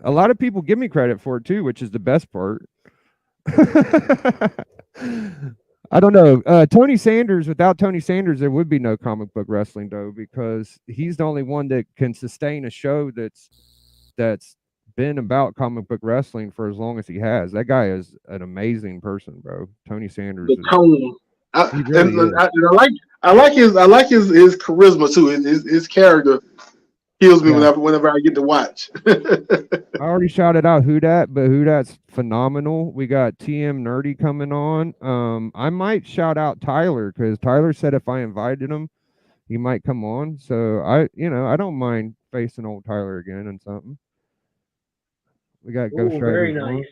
a lot of people give me credit for it too, which is the best part. I don't know. Tony Sanders, without Tony Sanders, there would be no comic book wrestling though, because he's the only one that can sustain a show that's been about comic book wrestling for as long as he has. That guy is an amazing person, bro. Tony Sanders. I like his charisma too. His character kills me whenever I get to watch. I already shouted out Who Dat, but Who Dat's phenomenal. We got TM Nerdy coming on. I might shout out Tyler because Tyler said if I invited him, he might come on. So I don't mind facing old Tyler again and something. We got Ghost Rider. Very nice.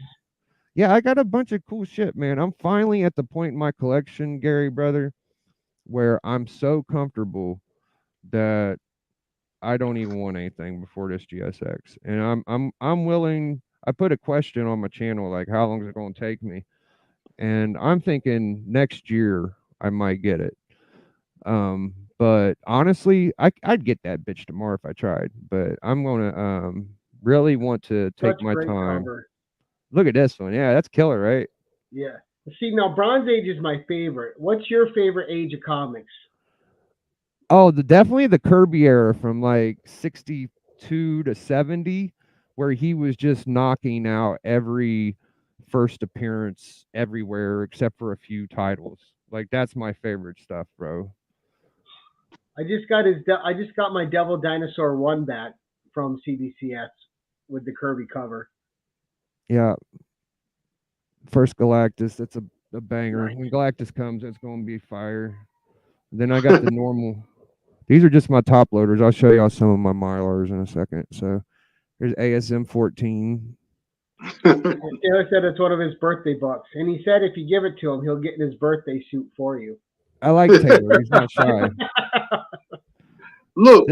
Yeah, I got a bunch of cool shit, man. I'm finally at the point in my collection, Gary brother, where I'm so comfortable that I don't even want anything before this GSX. And I'm willing. I put a question on my channel like, how long is it going to take me? And I'm thinking next year I might get it. But honestly, I'd get that bitch tomorrow if I tried. But I'm gonna really want to take my time. Cover. Look at this one. Yeah, that's killer, right? Yeah. See, now Bronze Age is my favorite. What's your favorite age of comics? Oh, definitely the Kirby era from like 62 to 70, where he was just knocking out every first appearance everywhere except for a few titles. Like that's my favorite stuff, bro. I just got my Devil Dinosaur 1 back from CBCS with the Kirby cover. Yeah. First Galactus, that's a banger. Nice. When Galactus comes, it's going to be fire. Then I got the normal. These are just my top loaders. I'll show y'all some of my Mylars in a second. So here's ASM 14. Taylor said it's one of his birthday books. And he said if you give it to him, he'll get in his birthday suit for you. I like Taylor. He's not shy. Look,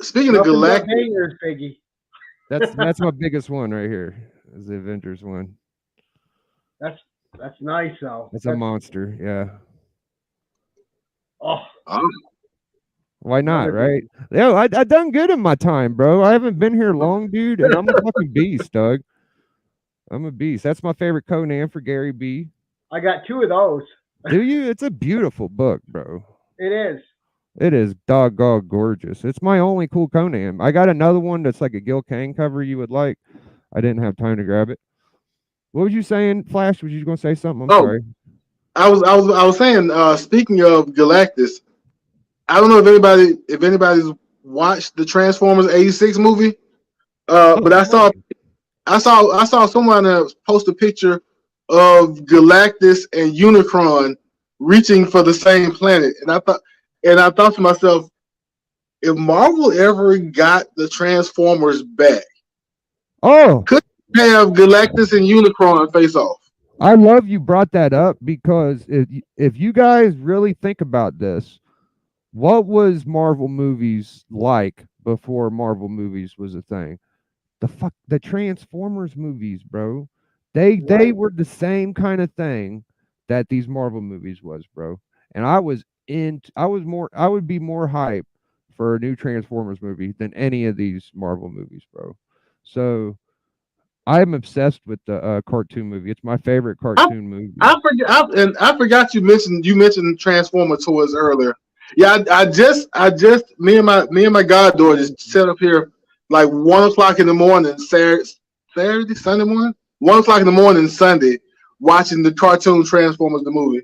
speaking of Galactus, bangers, Biggie. That's my biggest one right here. Is the Avengers one. That's nice though. That's a monster, yeah. Oh. Why not, right? Yo, I done good in my time, bro. I haven't been here long, dude, and I'm a fucking beast, Doug. I'm a beast. That's my favorite Conan for Gary B. I got 2 of those. Do you? It's a beautiful book, bro. It is. It is doggone gorgeous. It's my only cool Conan. I got another one that's like a Gil Kane cover you would like. I didn't have time to grab it. What was you saying, Flash? Was you going to say something? I'm sorry. I was saying. Speaking of Galactus, I don't know if anybody's watched the Transformers '86 movie, but I saw someone post a picture of Galactus and Unicron reaching for the same planet, and I thought to myself, if Marvel ever got the Transformers back, Oh, could have Galactus and Unicron face off. I love you brought that up because if you guys really think about this, what was Marvel movies like before Marvel movies was a thing? The Transformers movies, bro. They were the same kind of thing that these Marvel movies was, bro. And I would be more hype for a new Transformers movie than any of these Marvel movies, bro. So I'm obsessed with the cartoon movie. It's my favorite cartoon movie. I forgot you mentioned Transformer toys earlier. Yeah, I just me and my goddaughter just set up here like 1 o'clock in the morning, Sunday morning, 1 o'clock in the morning Sunday, watching the cartoon Transformers the movie.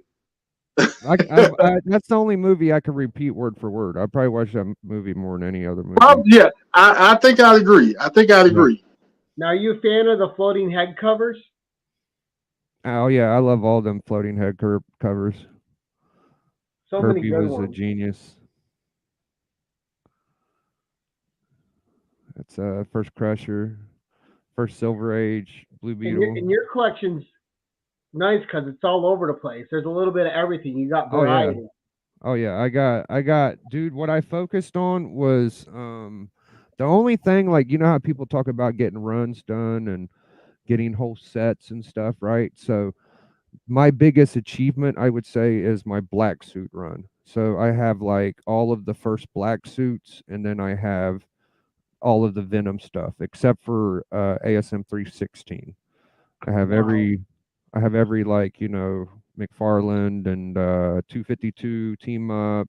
That's the only movie I can repeat word for word. I probably watch that movie more than any other movie. Yeah, I think I'd agree. Agree. Now, are you a fan of the floating head covers? Oh yeah, I love all them floating head covers. So Kirby many good was ones. a genius. That's First Crusher, First Silver Age, Blue Beetle. And your collection's nice because it's all over the place. There's a little bit of everything. You got variety. Oh yeah, I got dude, what I focused on was the only thing, like, you know how people talk about getting runs done and getting whole sets and stuff, right? So my biggest achievement, I would say, is my black suit run. So I have like all of the first black suits, and then I have all of the Venom stuff except for ASM 316. I have every like, you know, McFarland and 252 team up,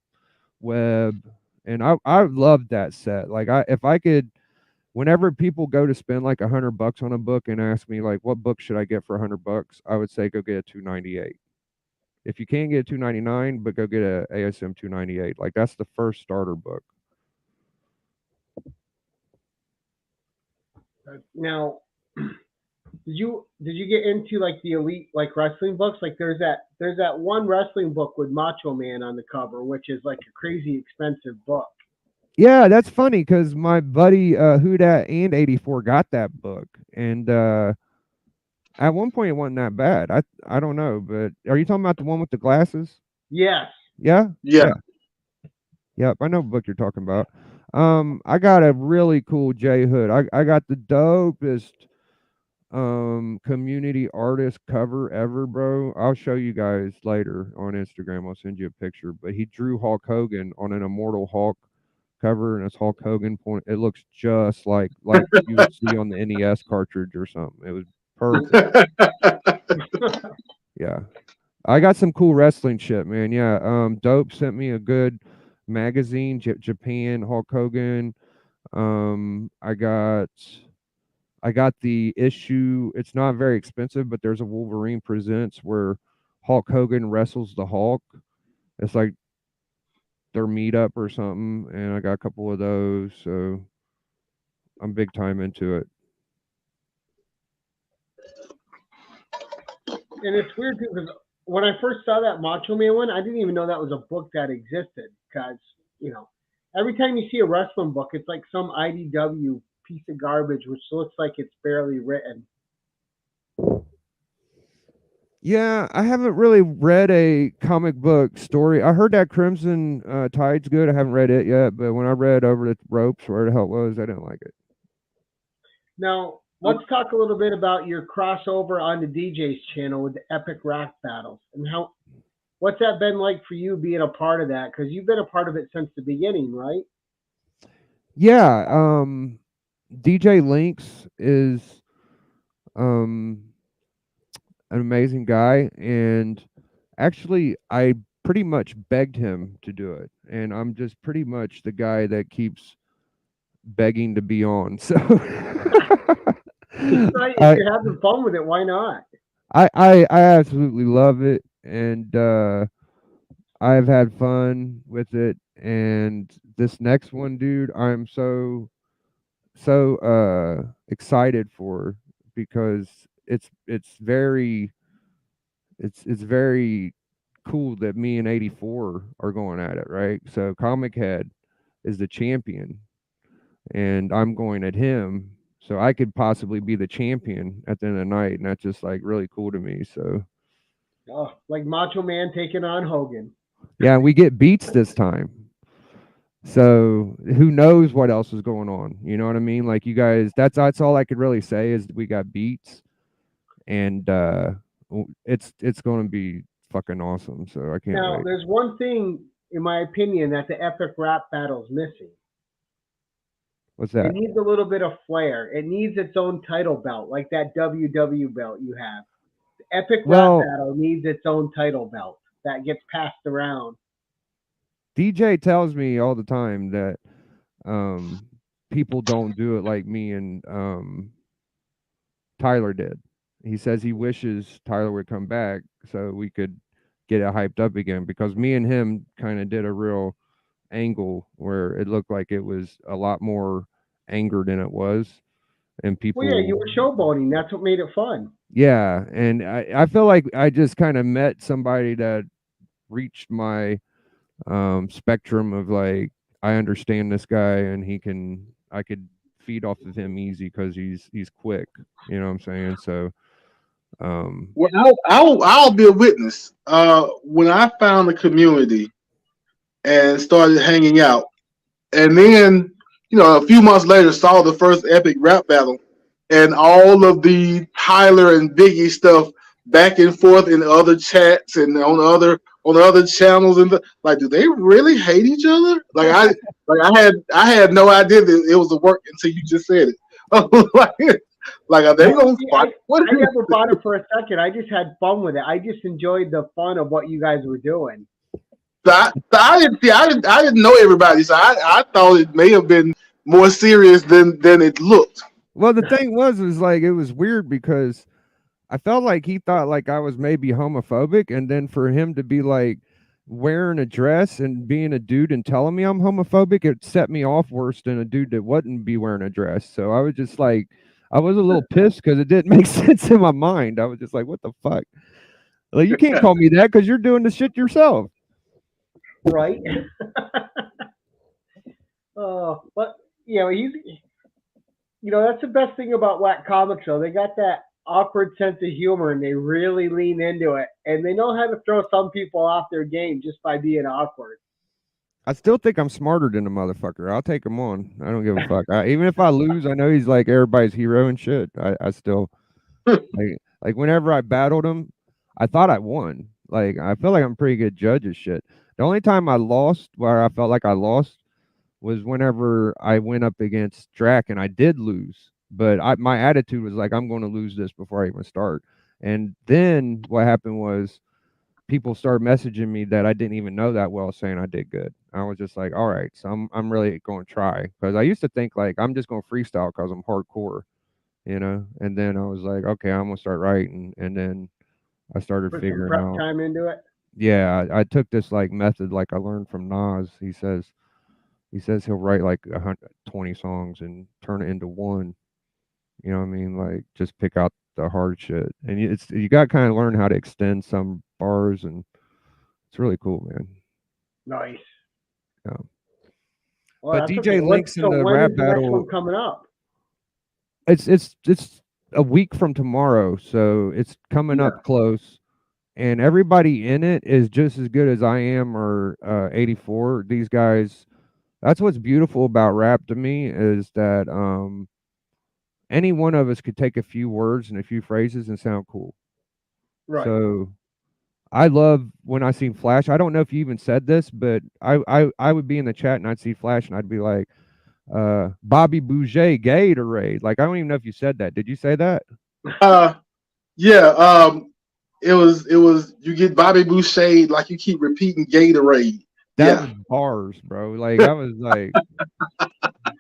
Web, and I loved that set. Like, if I could, whenever people go to spend like $100 on a book and ask me like what book should I get for $100, I would say go get a 298. If you can't get a 299, but go get a ASM 298. Like, that's the first starter book. Now, did you get into like the elite like wrestling books? Like there's that one wrestling book with Macho Man on the cover, which is like a crazy expensive book. Yeah, that's funny because my buddy Who Dat and 84 got that book, and at one point it wasn't that bad. I don't know, but are you talking about the one with the glasses? Yes. Yeah. Yeah. Yep, I know what book you're talking about. I got a really cool J Hood. I got the dopest community artist cover ever, bro. I'll show you guys later on Instagram. I'll send you a picture. But he drew Hulk Hogan on an Immortal Hulk cover, and it's Hulk Hogan point. It looks just like you would see on the NES cartridge or something. It was perfect. Yeah. I got some cool wrestling shit, man. Yeah. Dope sent me a good magazine, Japan Hulk Hogan. I got the issue. It's not very expensive, but there's a Wolverine Presents where Hulk Hogan wrestles the Hulk. It's like their meetup or something, and I got a couple of those, so I'm big time into it. And it's weird too because when I first saw that Macho Man one, I didn't even know that was a book that existed. Because every time you see a wrestling book, it's like some IDW piece of garbage, which looks like it's barely written. Yeah, I haven't really read a comic book story. I heard that Crimson Tide's good. I haven't read it yet, but when I read Over the Ropes, where the hell it was, I didn't like it. Now, let's talk a little bit about your crossover on the DJ's channel with the Epic Rap Battles and what's that been like for you being a part of that? Because you've been a part of it since the beginning, right? Yeah, DJ Lynx is an amazing guy, and actually I pretty much begged him to do it, and I'm just pretty much the guy that keeps begging to be on. So If you're having fun with it, why not? I absolutely love it, and I've had fun with it, and this next one, dude, I'm so excited for, because it's very very cool that me and 84 are going at it, right? So Comic Head, is the champion, and I'm going at him, so I could possibly be the champion at the end of the night, and that's just like really cool to me. So Oh, like Macho Man taking on Hogan. yeah, we get beats this time. So who knows what else is going on? You know what I mean? Like you guys, that's all I could really say is we got beats, and it's going to be fucking awesome. So I can't Now, wait. there's one thing, in my opinion, that the epic rap battle's missing. What's It that? needs a little bit of flair. It needs its own title belt, like that WW belt you have. The epic rap Well, battle needs its own title belt that gets passed around. DJ tells me all the time that um people don't do it like me and Tyler did. He says he wishes Tyler would come back so we could get it hyped up again, because me and him kind of did a real angle where it looked like it was a lot more anger than it was, and Well, yeah, you people, were showboating. That's what made it fun. yeah, and I feel like I just kind of met somebody that reached my spectrum of like, I understand this guy and I could feed off of him easy because he's quick, you know what I'm saying? So Well, I'll be a witness. When I found the community and started hanging out, and then a few months later saw the first epic rap battle, and all of the Tyler and Biggie stuff back and forth in other chats and on other channels, and like, do they really hate each other? I had no idea that it was a work until you just said it. like are they gonna fight? I never bought it for a second. I just had fun with it. I just enjoyed the fun of what you guys were doing. I didn't know everybody, so I thought it may have been more serious than it looked. well, the thing was like, it was weird because I felt like he thought like I was maybe homophobic, and then for him to be like wearing a dress and being a dude and telling me I'm homophobic, it set me off worse than a dude that wouldn't be wearing a dress. So I was just like, I was a little pissed because it didn't make sense in my mind. I was just like, what the fuck? Like, you can't call me that because you're doing the shit yourself. Right? But that's the best thing about Whack Comics, though. They got that awkward sense of humor, and they really lean into it, and they know how to throw some people off their game just by being awkward. I still think I'm smarter than the motherfucker. I'll take him on. I don't give a fuck. Even if I lose, I know he's like everybody's hero and shit. I still like whenever I battled him, I thought I won. Like, I feel like I'm a pretty good judge of shit. The only time I lost, where I felt like I lost, was whenever I went up against Drac and I did lose. But my attitude was like, I'm going to lose this before I even start. And then what happened was people started messaging me that I didn't even know that well, saying I did good. I was just like, all right, so I'm really going to try, because I used to think like I'm just going to freestyle because I'm hardcore, And then I was like, okay, I'm gonna start writing, and then I started Put some figuring prep out. time into it. Yeah, I took this like method like I learned from Nas. He says he'll write like 120 songs and turn it into one. You know what I mean? Like, just pick out the hard shit, and you got to kind of learn how to extend some bars, and it's really cool, man. Nice. Yeah. Well, But that's DJ okay. Links in the when rap is the next battle, one coming up? it's a week from tomorrow, so it's coming up close, and everybody in it is just as good as I am or 84. These guys, that's what's beautiful about rap to me, is that any one of us could take a few words and a few phrases and sound cool. Right. So I love when I see Flash. I don't know if you even said this, but I would be in the chat and I'd see Flash and I'd be like, Bobby Boucher Gatorade. Like, I don't even know if you said that. Did you say that? Yeah. It was you get Bobby Boucher, like you keep repeating Gatorade. That was bars, bro. Like, I was like,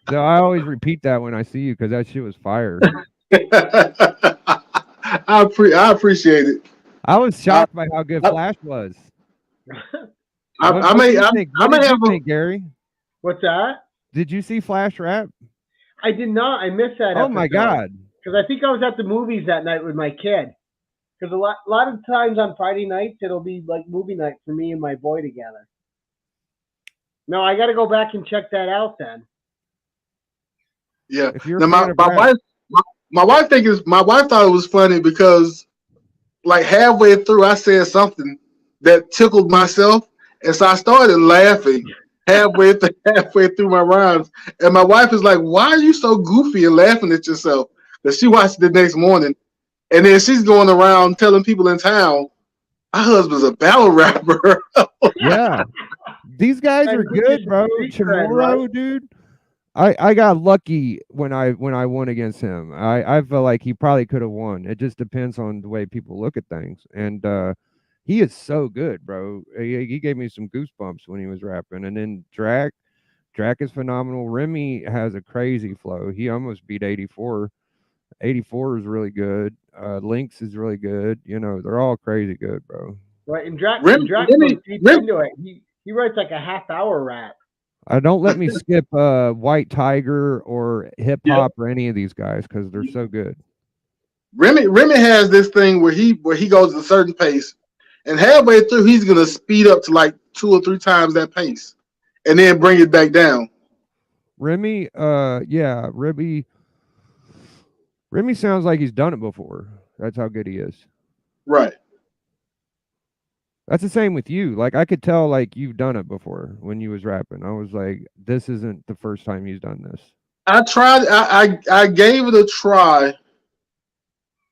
so I always repeat that when I see you, because that shit was fire. I appreciate it. I was shocked by how good Flash was. What did you think, Gary? What's that? Did you see Flash rap? I did not. I missed that. Oh my god! Because I think I was at the movies that night with my kid. Because a lot of times on Friday nights it'll be like movie night for me and my boy together. No, I got to go back and check that out then. Yeah. If you're Now a fan of rap, my wife thought it was funny because like halfway through I said something that tickled myself, and so I started laughing halfway through my rhymes, and my wife is like, "Why are you so goofy and laughing at yourself?" Because she watched it the next morning, and then she's going around telling people in town, "My husband's a battle rapper." yeah, these guys And are we good, just bro. secret, Chamorro, right? dude. I got lucky when I won against him. I felt like he probably could have won. It just depends on the way people look at things. And he is so good, bro. He gave me some goosebumps when he was rapping. And then Drac is phenomenal. Remy has a crazy flow. He almost beat 84. 84 is really good. Lynx is really good. You know, they're all crazy good, bro. Right, and Drac goes deep Remy, into it. He writes like a half-hour rap. Don't let me skip White Tiger or hip yeah, hop or any of these guys because they're so good. Remy has this thing where he goes at a certain pace, and halfway through he's gonna speed up to like 2 or 3 times that pace, and then bring it back down. Remy, yeah, Remy sounds like he's done it before. That's how good he is. Right. That's the same with you. Like I could tell like you've done it before when you was rapping. I was like, this isn't the first time he's done this. I tried. I gave it a try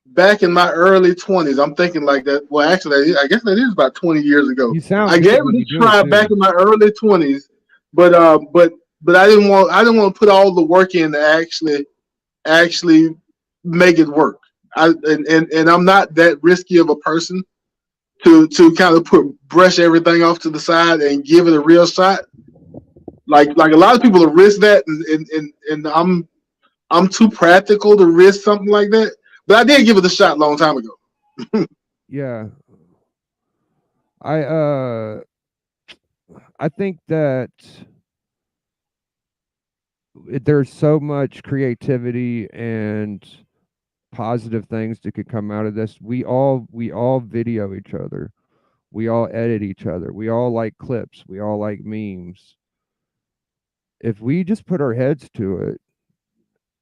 back in my early 20s. I'm thinking like that. Well, actually, I guess that is about 20 years ago. You sound I good gave when it you a do try it back too. in my early 20s, but I didn't want to put all the work in to actually make it work. And I'm not that risky of a person to kind of brush everything off to the side and give it a real shot. Like a lot of people will risk that, and I'm too practical to risk something like that. But I did give it a shot a long time ago. Yeah. I think that there's so much creativity and positive things that could come out of this. We all video each other. We all edit each other. We all like clips. We all like memes. If we just put our heads to it,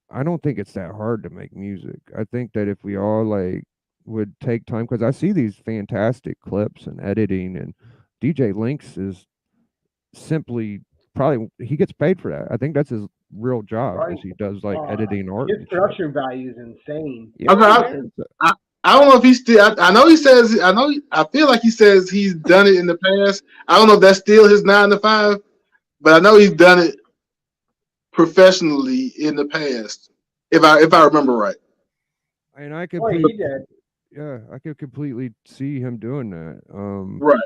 I don't think it's that hard to make music. I think that if we all like would take time, because I see these fantastic clips and editing, and DJ Lynx is simply probably he gets paid for that. I think that's his real job Right. is he does like editing art His and shit. production value is insane. Yeah, man. I don't know if he's still. I know he says. I feel like he says he's done it in the past. I don't know if that's still his 9 to 5, but I know he's done it professionally in the past. If I remember right. And I could Oh, he did. yeah, I could completely see him doing that. Right.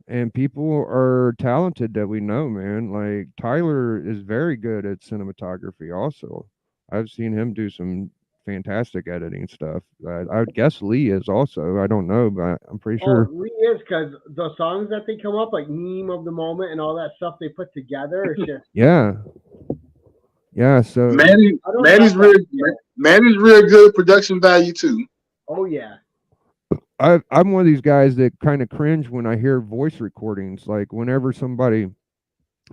And people are talented that we know, man. Like Tyler is very good at cinematography also. I've seen him do some fantastic editing stuff. I would guess Lee is also. I don't know, but I'm pretty Oh, sure. it really is because the songs that they come up, like meme of the moment and all that stuff they put together, it's just Yeah. Yeah, so Manny's I don't have real that skill. Manny's real good production value too. Oh yeah. I'm one of these guys that kind of cringe when I hear voice recordings. Like whenever somebody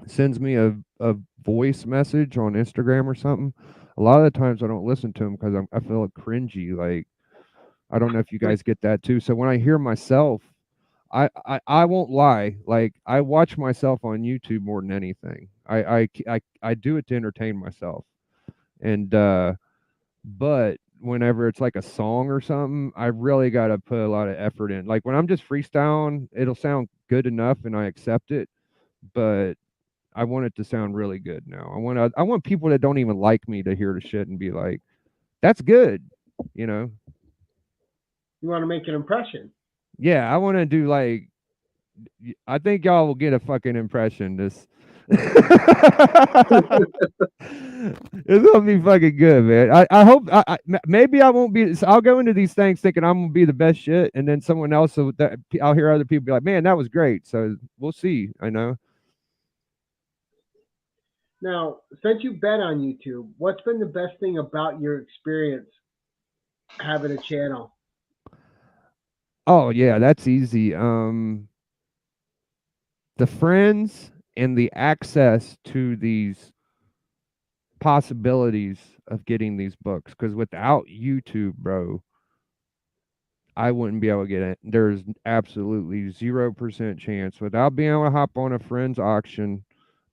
sends me a voice message on Instagram or something, a lot of the times I don't listen to them because I feel cringy. Like I don't know if you guys get that too. So when I hear myself, I won't lie. Like I watch myself on YouTube more than anything. I do it to entertain myself, and but whenever it's like a song or something, I really got to put a lot of effort in. Like when I'm just freestyling, it'll sound good enough and I accept it, but I want it to sound really good now. I want people that don't even like me to hear the shit and be like, "That's good," you know? You want to make an impression. Yeah, I want to do like I think y'all will get a fucking impression. This it's gonna be fucking good, man. I hope. Maybe I won't be. I'll go into these things thinking I'm gonna be the best shit, and then someone else. I'll hear other people be like, "Man, that was great." So we'll see. I know. Now, since you've been on YouTube, what's been the best thing about your experience having a channel? Oh yeah, that's easy. The friends and the access to these possibilities of getting these books. Because without YouTube, bro, I wouldn't be able to get it. There's absolutely 0% chance without being able to hop on a friend's auction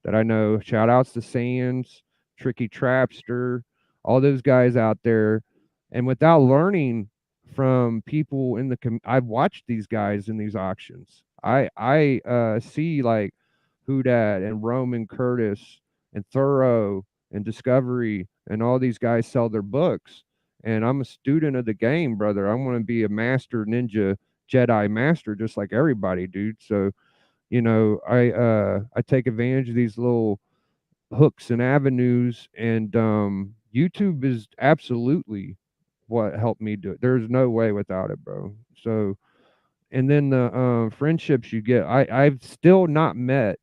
that I know. Shout outs to Sands, Tricky Trapster, all those guys out there. And without learning from people in the I've watched these guys in these auctions. I see like Houdat and Roman Curtis and Thorough and Discovery and all these guys sell their books. And I'm a student of the game, brother. I want to be a master ninja Jedi master just like everybody, dude. So, you know, I take advantage of these little hooks and avenues, and YouTube is absolutely what helped me do it. There's no way without it, bro. So, and then the friendships you get, I've still not met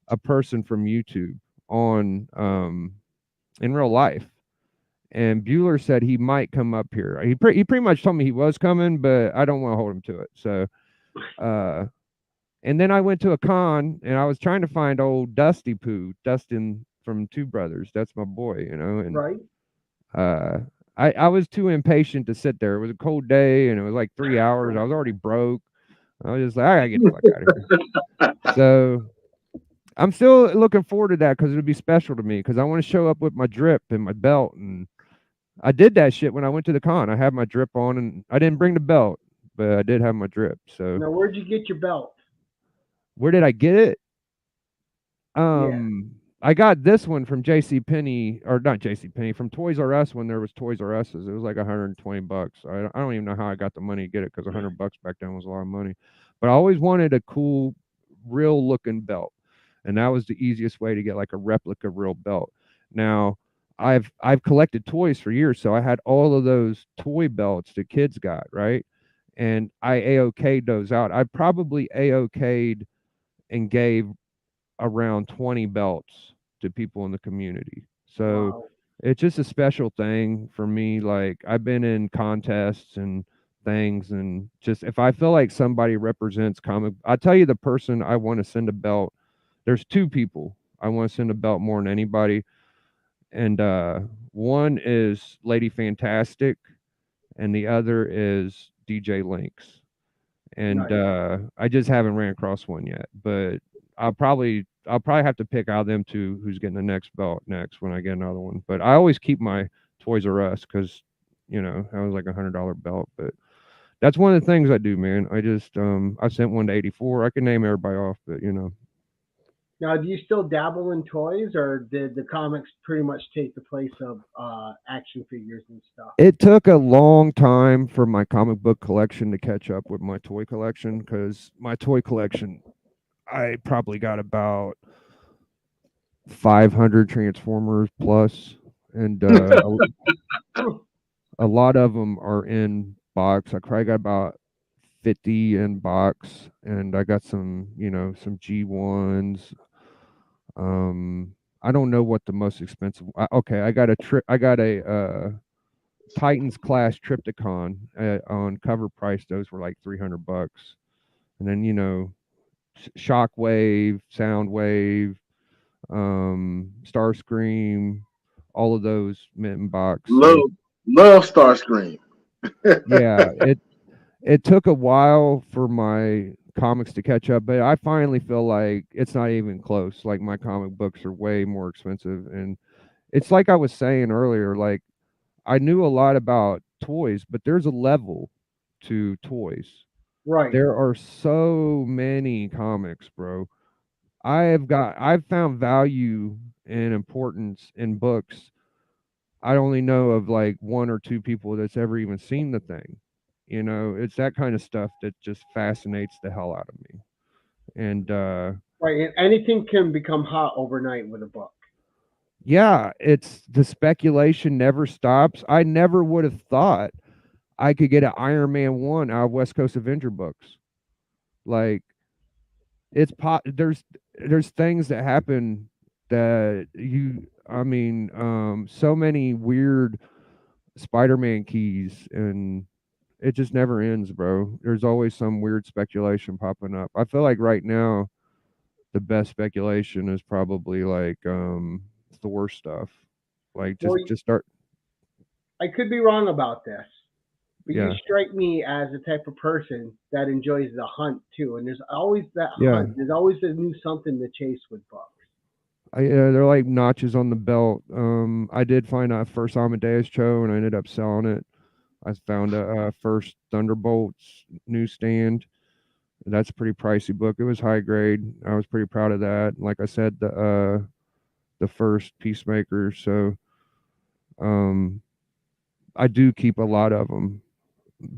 a person from YouTube on in real life. And Bueller said he might come up here. He pretty much told me he was coming, but I don't want to hold him to it. So, and then I went to a con and I was trying to find old Dusty Poo, Dustin from Two Brothers. That's my boy, you know. And Right. I was too impatient to sit there. It was a cold day and it was like 3 hours. I was already broke. I was just like, I gotta get the fuck out of here. So I'm still looking forward to that because it'll be special to me because I want to show up with my drip and my belt. And I did that shit when I went to the con. I had my drip on and I didn't bring the belt, but I did have my drip. So Now, where'd you get your belt? where did I get it? Yeah. I got this one from JC Penney, or not JC Penney, from Toys R Us when there was Toys R Us's. It was like $120. I don't even know how I got the money to get it because $100 back then was a lot of money. But I always wanted a cool, real looking belt, and that was the easiest way to get like a replica real belt. Now, I've collected toys for years, so I had all of those toy belts the kids got, right? And I AOK'd those out. I probably AOK'd and gave around 20 belts to people in the community. So Wow. it's just a special thing for me. Like I've been in contests and things, and just if I feel like somebody represents comic, I tell you the person I want to send a belt. There's two people I want to send a belt more than anybody, and one is Lady Fantastic, and the other is DJ Lynx. And Nice. I just haven't ran across one yet, but I'll probably have to pick out of them two who's getting the next belt next when I get another one. But I always keep my Toys R Us because you know that was like $100 belt. But that's one of the things I do, man. I just I sent one to 84. I can name everybody off, but you know. Now, do you still dabble in toys, or did the comics pretty much take the place of action figures and stuff? It took a long time for my comic book collection to catch up with my toy collection because my toy collection, I probably got about 500 Transformers plus, and a lot of them are in box. I probably got about 50 in box, and I got some, you know, some G1s. I don't know what the most expensive. Okay, I got a Titans class Triptychon on cover price. Those were like $300, and then you know, Shockwave, Soundwave, Starscream, all of those mint in box. Love, So love Starscream. yeah, it took a while for my comics to catch up, but I finally feel like it's not even close. Like my comic books are way more expensive, and it's like I was saying earlier. Like I knew a lot about toys, but there's a level to toys. Right. There are so many comics, bro. I've found value and importance in books. I only know of like one or two people that's ever even seen the thing. You know, it's that kind of stuff that just fascinates the hell out of me. And Right. And anything can become hot overnight with a book. yeah, it's the speculation never stops. I never would have thought I could get an Iron Man 1 out of West Coast Avenger books. Like there's things that happen that I mean, so many weird Spider-Man keys, and it just never ends, bro. There's always some weird speculation popping up. I feel like right now the best speculation is probably like Thor stuff. Like Well, just start. I could be wrong about this, but you Yeah, strike me as the type of person that enjoys the hunt too. And there's always that yeah. hunt. There's always a new something to chase with books. They're like notches on the belt. I did find a first Amadeus Cho, and I ended up selling it. I found a first Thunderbolts newsstand. That's a pretty pricey book. It was high grade. I was pretty proud of that. Like I said, the first Peacemaker. So um, I do keep a lot of them,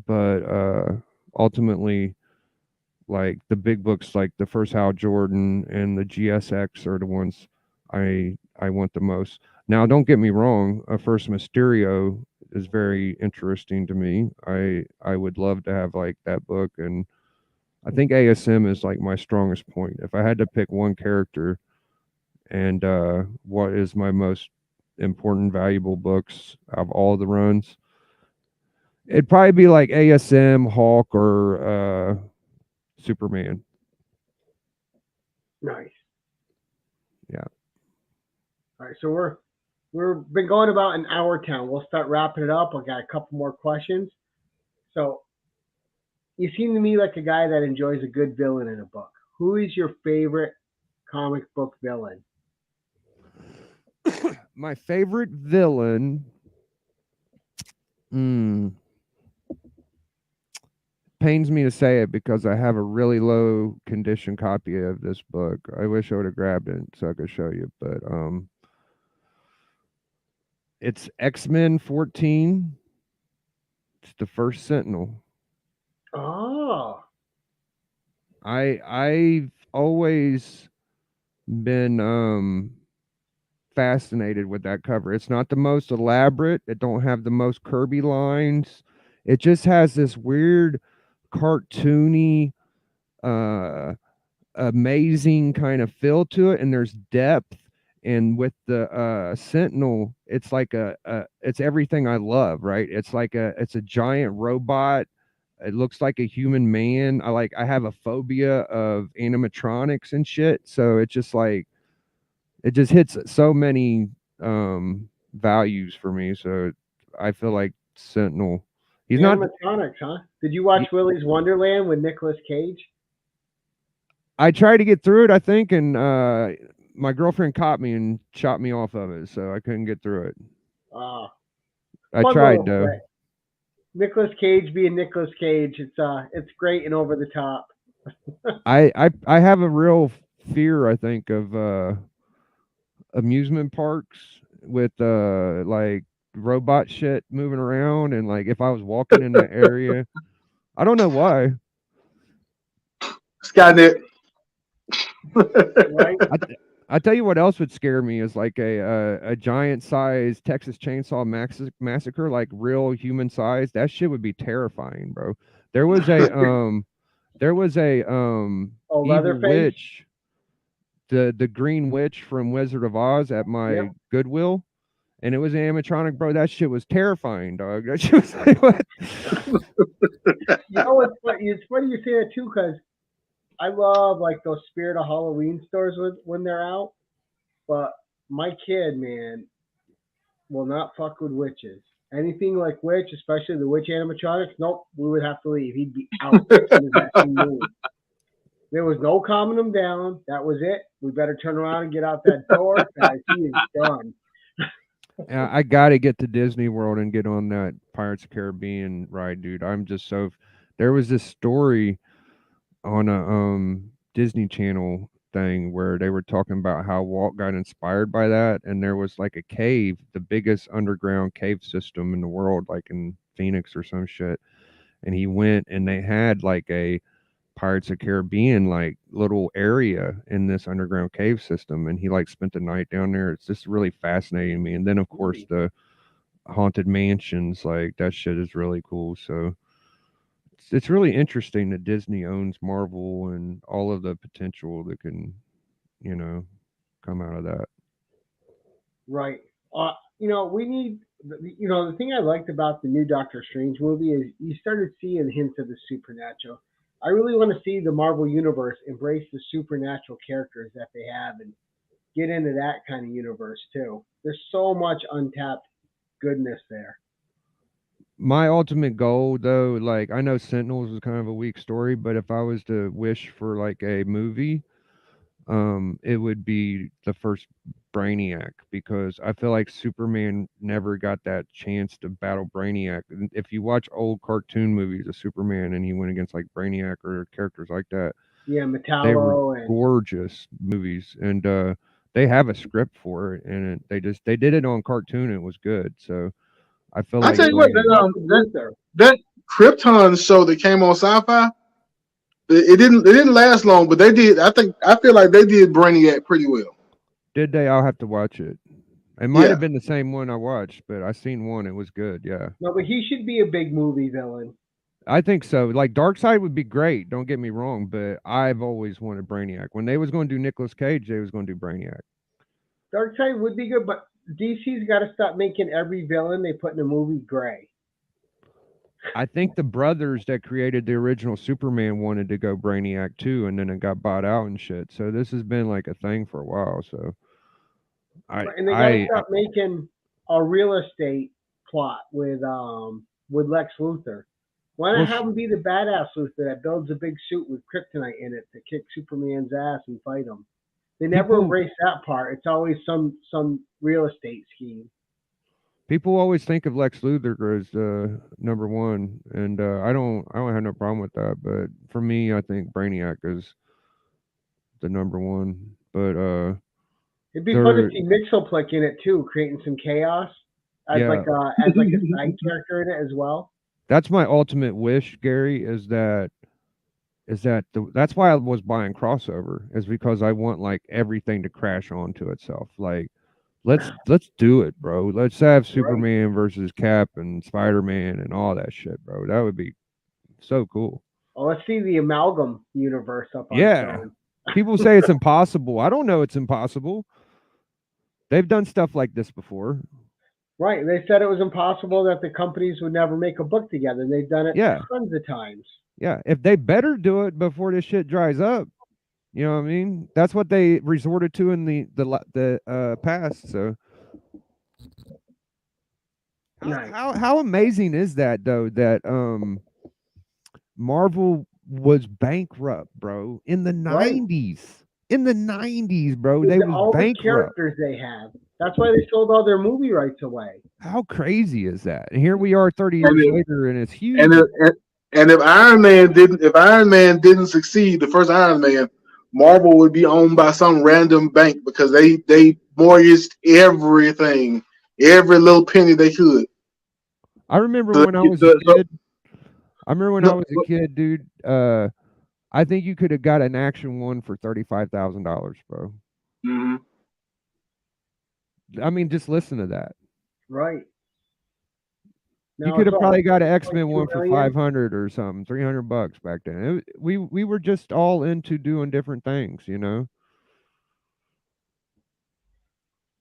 but ultimately, like the big books, like the first Hal Jordan and the GSX, are the ones I want the most. Now, don't get me wrong. A first Mysterio is very interesting to me. I would love to have like that book, and I think ASM is like my strongest point. If I had to pick one character and what is my most important, valuable books of all the runs, it'd probably be like ASM, Hulk, or Superman. Nice. Yeah. All right, so we've been going about an hour town. We'll start wrapping it up. I got a couple more questions. So you seem to me like a guy that enjoys a good villain in a book. Who is your favorite comic book villain? My favorite villain. Pains me to say it because I have a really low condition copy of this book. I wish I would have grabbed it so I could show you, but it's X-Men 14. It's the first Sentinel. Oh, I've always been fascinated with that cover. It's not the most elaborate. It don't have the most Kirby lines. It just has this weird cartoony amazing kind of feel to it, and there's depth. And with the Sentinel, it's like it's everything I love, right? It's a giant robot. It looks like a human man. I have a phobia of animatronics and shit, so it just like it just hits so many values for me. So I feel like Sentinel, he's not. animatronics, huh? Did you watch Willy's Wonderland with Nicolas Cage? I tried to get through it, I think, and my girlfriend caught me and shot me off of it, so I couldn't get through it. Ah, I fun tried little though. flick. Nicolas Cage being Nicolas Cage. It's great and over the top. I have a real fear, I think, of amusement parks with like robot shit moving around, and like if I was walking in that area, I don't know why. Skynet. Right? I tell you what else would scare me is like a giant size Texas Chainsaw Massacre, like real human size. That shit would be terrifying, bro. There was a Oh, evil Leatherface. witch, the green witch from Wizard of Oz at Yep. my Goodwill, and it was animatronic, bro. That shit was terrifying, dog. That shit was like what? You know what's funny? It's funny you say that too, because I love like those Spirit of Halloween stores when they're out. But my kid, man, will not fuck with witches. Anything like witch, especially the witch animatronics, nope, we would have to leave. He'd be out as soon as that thing moved. There was no calming him down. That was it. We better turn around and get out that door, guys. He is done. I gotta get to Disney World and get on that Pirates of the Caribbean ride, dude. I'm just so. There was this story on a Disney Channel thing where they were talking about how Walt got inspired by that, and there was like a cave, the biggest underground cave system in the world, like in Phoenix or some shit. And he went, and they had like a Pirates of the Caribbean like little area in this underground cave system, and he like spent the night down there. It's just really fascinating to me. And then of course the haunted mansions, like that shit is really cool. So it's really interesting that Disney owns Marvel and all of the potential that can, you know, come out of that. Right. We need, the thing I liked about the new Doctor Strange movie is you started seeing hints of the supernatural. I really want to see the Marvel Universe embrace the supernatural characters that they have and get into that kind of universe too. There's so much untapped goodness there. My ultimate goal, though, like I know Sentinels is kind of a weak story, but if I was to wish for like a movie, it would be the first Brainiac, because I feel like Superman never got that chance to battle Brainiac. And if you watch old cartoon movies of Superman and he went against like Brainiac or characters like that, Yeah, they were Metallo and gorgeous movies, and they have a script for it, and they did it on cartoon and it was good. So I feel I like tell you what, that Krypton show that came on Sci-Fi, it didn't last long, but they did. I feel like they did Brainiac pretty well. Did they? I'll have to watch it. It might have been the same one I watched, but I seen one. It was good. Yeah. No, but he should be a big movie villain. I think so. Like Darkseid would be great. Don't get me wrong, but I've always wanted Brainiac. When they was going to do Nicolas Cage, they was going to do Brainiac. Darkseid would be good, but DC's got to stop making every villain they put in a movie gray. I think the brothers that created the original Superman wanted to go Brainiac too, and then it got bought out and shit. So this has been like a thing for a while. So and they got to stop making a real estate plot with Lex Luthor. Why not have him be the badass Luthor that builds a big suit with kryptonite in it to kick Superman's ass and fight him? They never embrace that part. It's always some real estate scheme. People always think of Lex Luthor as number one, and I don't have no problem with that. But for me, I think Brainiac is the number one. But it'd be fun to see Mixelplick in it too, creating some chaos as like a side character in it as well. That's my ultimate wish, Gary. That's why I was buying crossover, is because I want like everything to crash onto itself. Like, let's do it, bro. Let's have Superman versus Cap and Spider-Man and all that shit, bro. That would be so cool. Oh, let's see the amalgam universe up on show. People say it's impossible. I don't know it's impossible. They've done stuff like this before. Right. They said it was impossible, that the companies would never make a book together. They've done it tons of times. Yeah. If they better do it before this shit dries up. You know what I mean? That's what they resorted to in the past. So how amazing is that, though, that Marvel was bankrupt, bro, in the 90s. In the 90s, bro, they was all bankrupt. The characters they have. That's why they sold all their movie rights away. How crazy is that? And here we are 30 years later, and it's huge. And if Iron Man didn't succeed, the first Iron Man, Marvel would be owned by some random bank, because they mortgaged everything, every little penny they could. I remember when I was a kid. I was a kid, dude. I think you could have got an Action 1 for $35,000, bro. Mm-hmm. I mean, just listen to that. Right. You could have probably got an X-Men 1 for 500 or something, $300 back then. We were just all into doing different things, you know.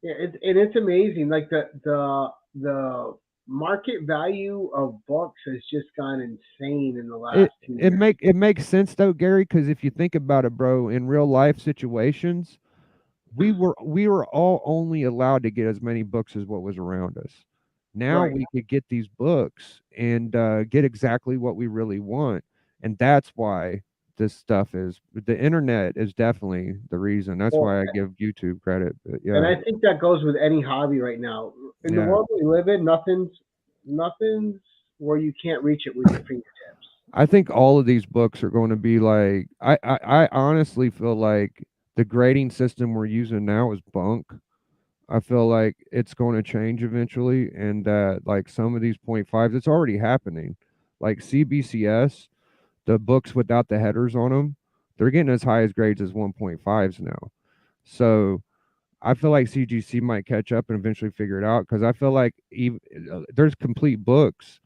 Yeah, it's amazing. Like the market value of books has just gone insane in the last 2 years. It makes sense though, Gary, because if you think about it, bro, in real life situations, we were all only allowed to get as many books as what was around us. Now we could get these books and get exactly what we really want, and that's why this stuff is. The internet is definitely the reason. That's why I give YouTube credit. But and I think that goes with any hobby right now. In the world we live in, nothing's where you can't reach it with your fingertips. I think all of these books are going to be like. I honestly feel like the grading system we're using now is bunk. I feel like it's going to change eventually, and that like some of these 0.5s, it's already happening. Like CBCS, the books without the headers on them, they're getting as high as grades as 1.5s now. So I feel like CGC might catch up and eventually figure it out, because I feel like there's complete books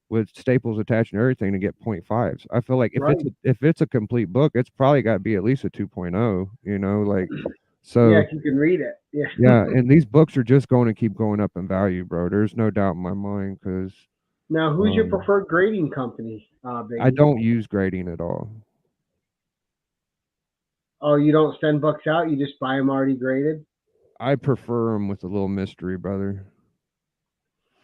with staples attached and everything to get 0.5s. I feel like if it's a complete book, it's probably got to be at least a 2.0, you know, like. So yeah, if you can read it. Yeah, and these books are just going to keep going up in value, bro. There's no doubt in my mind. Because now, who's your preferred grading company? I Biggie? don't use grading at all. Oh, you don't send books out? You just buy them already graded? I prefer them with a little mystery, brother.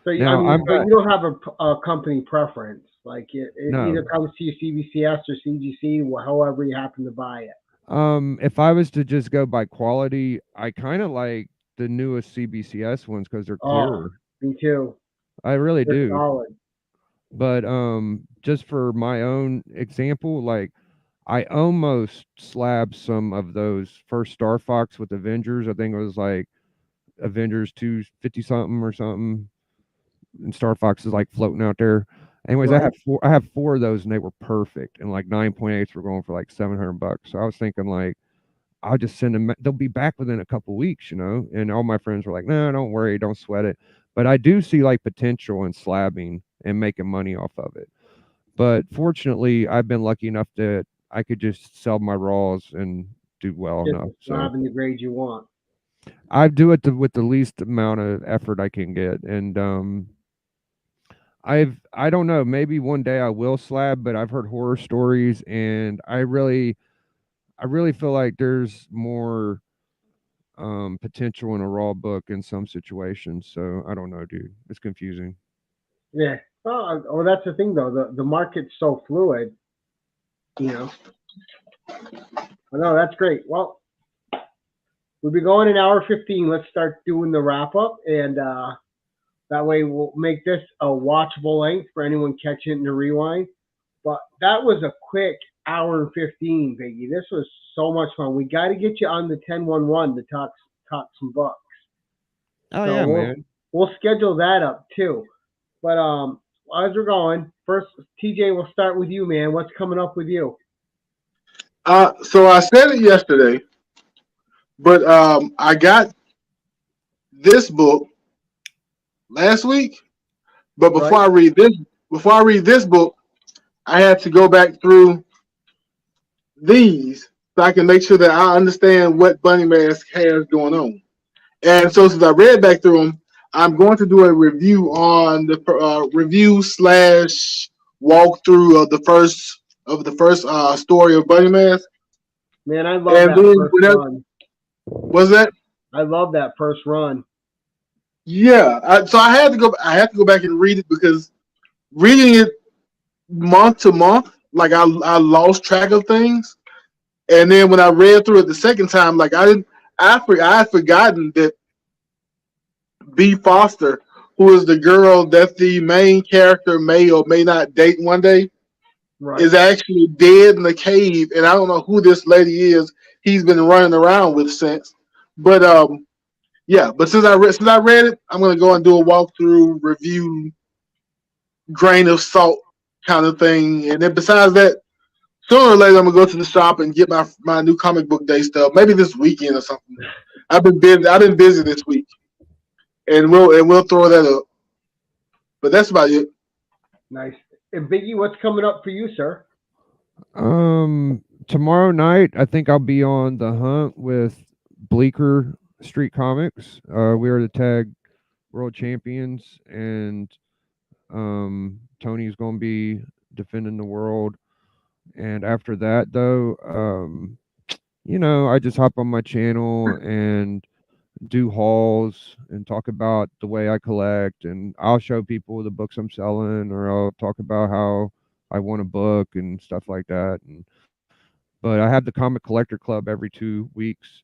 So, I Now mean, I'm but not, you don't have a company preference. Like it either no. comes to you CBCS or CGC, however you happen to buy it. If I was to just go by quality, I kind of like the newest CBCS ones because they're Oh, clearer. me too. I really They're do. solid. But just for my own example, like I almost slabbed some of those first Star Fox with Avengers. I think it was like Avengers 250 something or something. And Star Fox is like floating out there. Anyways, Right. I have four of those and they were perfect. And like 9.8s were going for like $700. So I was thinking like I'll just send them. They'll be back within a couple weeks, And all my friends were like, "No, don't worry, don't sweat it." But I do see like potential in slabbing and making money off of it. But fortunately, I've been lucky enough that I could just sell my raws and do well Just enough. not So having the grade you want. I do it with the least amount of effort I can get, and I don't know, maybe one day I will slab, but I've heard horror stories, and I really feel like there's more potential in a raw book in some situations. So I don't know, dude. It's confusing. Yeah. Well, that's the thing though. The market's so fluid. You know. I know that's great. Well, we'll be going an hour 15. Let's start doing the wrap up, and that way we'll make this a watchable length for anyone catching it in the rewind. But that was a quick hour and 15, Biggie. This was so much fun. We got to get you on the 1011 to talk some books. Oh So yeah, man. we'll schedule that up too. But as we're going, first TJ, we'll start with you, man. What's coming up with you? So I said it yesterday, but I got this book last week. But Right? before I read this book, I had to go back through these so I can make sure that I understand what Bunny Mask has going on. And so since I read back through them, I'm going to do a review on the review slash walkthrough of the first story of Bunny Mask. Man, I love And that then first whenever run. was that? I love that first run. Yeah. So I had to go. I had to go back and read it because reading it month to month, like I lost track of things. And then when I read through it the second time, like I had forgotten that B Foster, who is the girl that the main character may or may not date one day, Right. is actually dead in the cave, and I don't know who this lady is. He's been running around with since, but yeah. But since I read it, I'm gonna go and do a walkthrough review, grain of salt kind of thing. And then besides that, sooner or later, I'm gonna go to the shop and get my new comic book day stuff. Maybe this weekend or something. I've been busy. I've been busy this week, and we'll throw that up. But that's about it. Nice. And Biggie, what's coming up for you, sir? Tomorrow night, I think I'll be on the hunt with Bleecker Street Comics. We are the tag world champions, and Tony's going to be defending the world. And after that, though, I just hop on my channel and do hauls and talk about the way I collect, and I'll show people the books I'm selling, or I'll talk about how I won a book and stuff like that. But I have the Comic Collector Club every 2 weeks,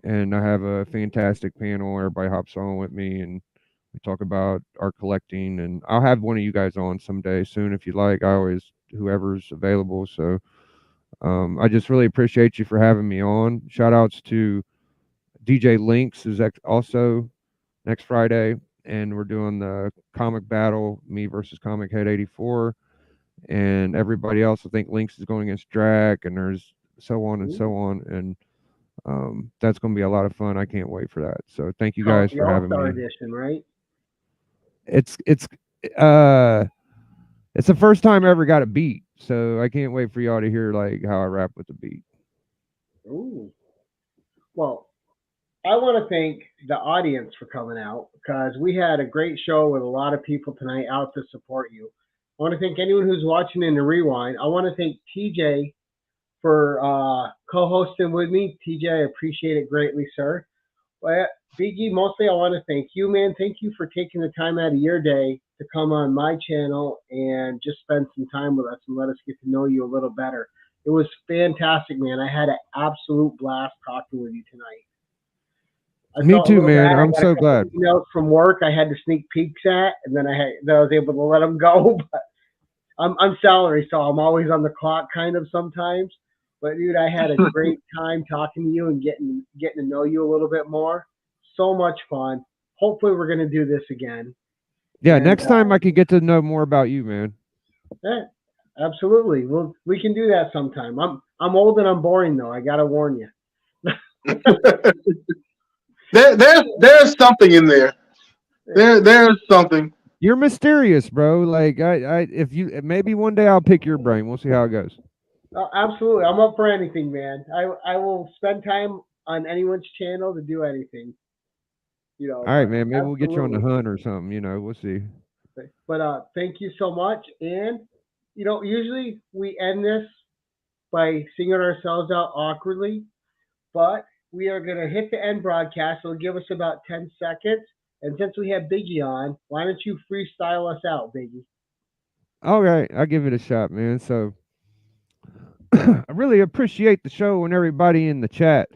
and I have a fantastic panel. Everybody hops on with me, and we talk about our collecting. And I'll have one of you guys on someday soon if you like. I always whoever's available. So I just really appreciate you for having me on. Shout outs to DJ Links is also next Friday, and we're doing the comic battle, me versus Comic Head 84, and everybody else. I think Links is going against Drac, and there's so on and so on, and that's going to be a lot of fun. I can't wait for that. So thank you Oh, guys the for All having Star me. Edition, right? Uh it's the first time I ever got a beat, so I can't wait for y'all to hear like how I rap with the beat. Ooh. Well, I want to thank the audience for coming out because we had a great show with a lot of people tonight out to support you. I want to thank anyone who's watching in the rewind. I want to thank TJ for co-hosting with me. TJ, I appreciate it greatly, sir. But Biggie, mostly I want to thank you, man. Thank you for taking the time out of your day to come on my channel and just spend some time with us and let us get to know you a little better. It was fantastic, man. I had an absolute blast talking with you tonight. Me too, man. I'm so glad. Emails from work I had to sneak peeks at, and then I was able to let them go. But I'm salary, so I'm always on the clock, kind of sometimes. But dude, I had a great time talking to you and getting to know you a little bit more. So much fun. Hopefully, we're gonna do this again. Yeah, and, next time I can get to know more about you, man. Yeah, absolutely. Well, we can do that sometime. I'm old and I'm boring though. I gotta warn you. There's something in there. There's something. You're mysterious, bro. Like if you maybe one day I'll pick your brain. We'll see how it goes. Absolutely, I'm up for anything, man. I will spend time on anyone's channel to do anything. You know. All right, man. Maybe we'll get you on the hunt or something. You know, we'll see. But thank you so much. And usually we end this by singing ourselves out awkwardly, but we are gonna hit the end broadcast. It'll give us about 10 seconds. And since we have Biggie on, why don't you freestyle us out, Biggie? All right, I'll give it a shot, man. So I really appreciate the show and everybody in the chat.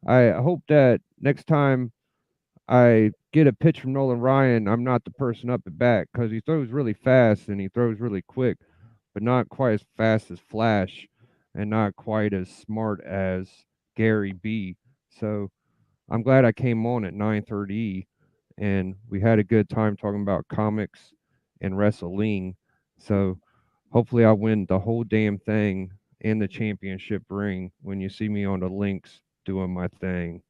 I hope that next time I get a pitch from Nolan Ryan, I'm not the person up at bat, because he throws really fast and he throws really quick, but not quite as fast as Flash and not quite as smart as Gary B. So I'm glad I came on at 9:30 and we had a good time talking about comics and wrestling. So hopefully I win the whole damn thing and the championship ring when you see me on the links doing my thing.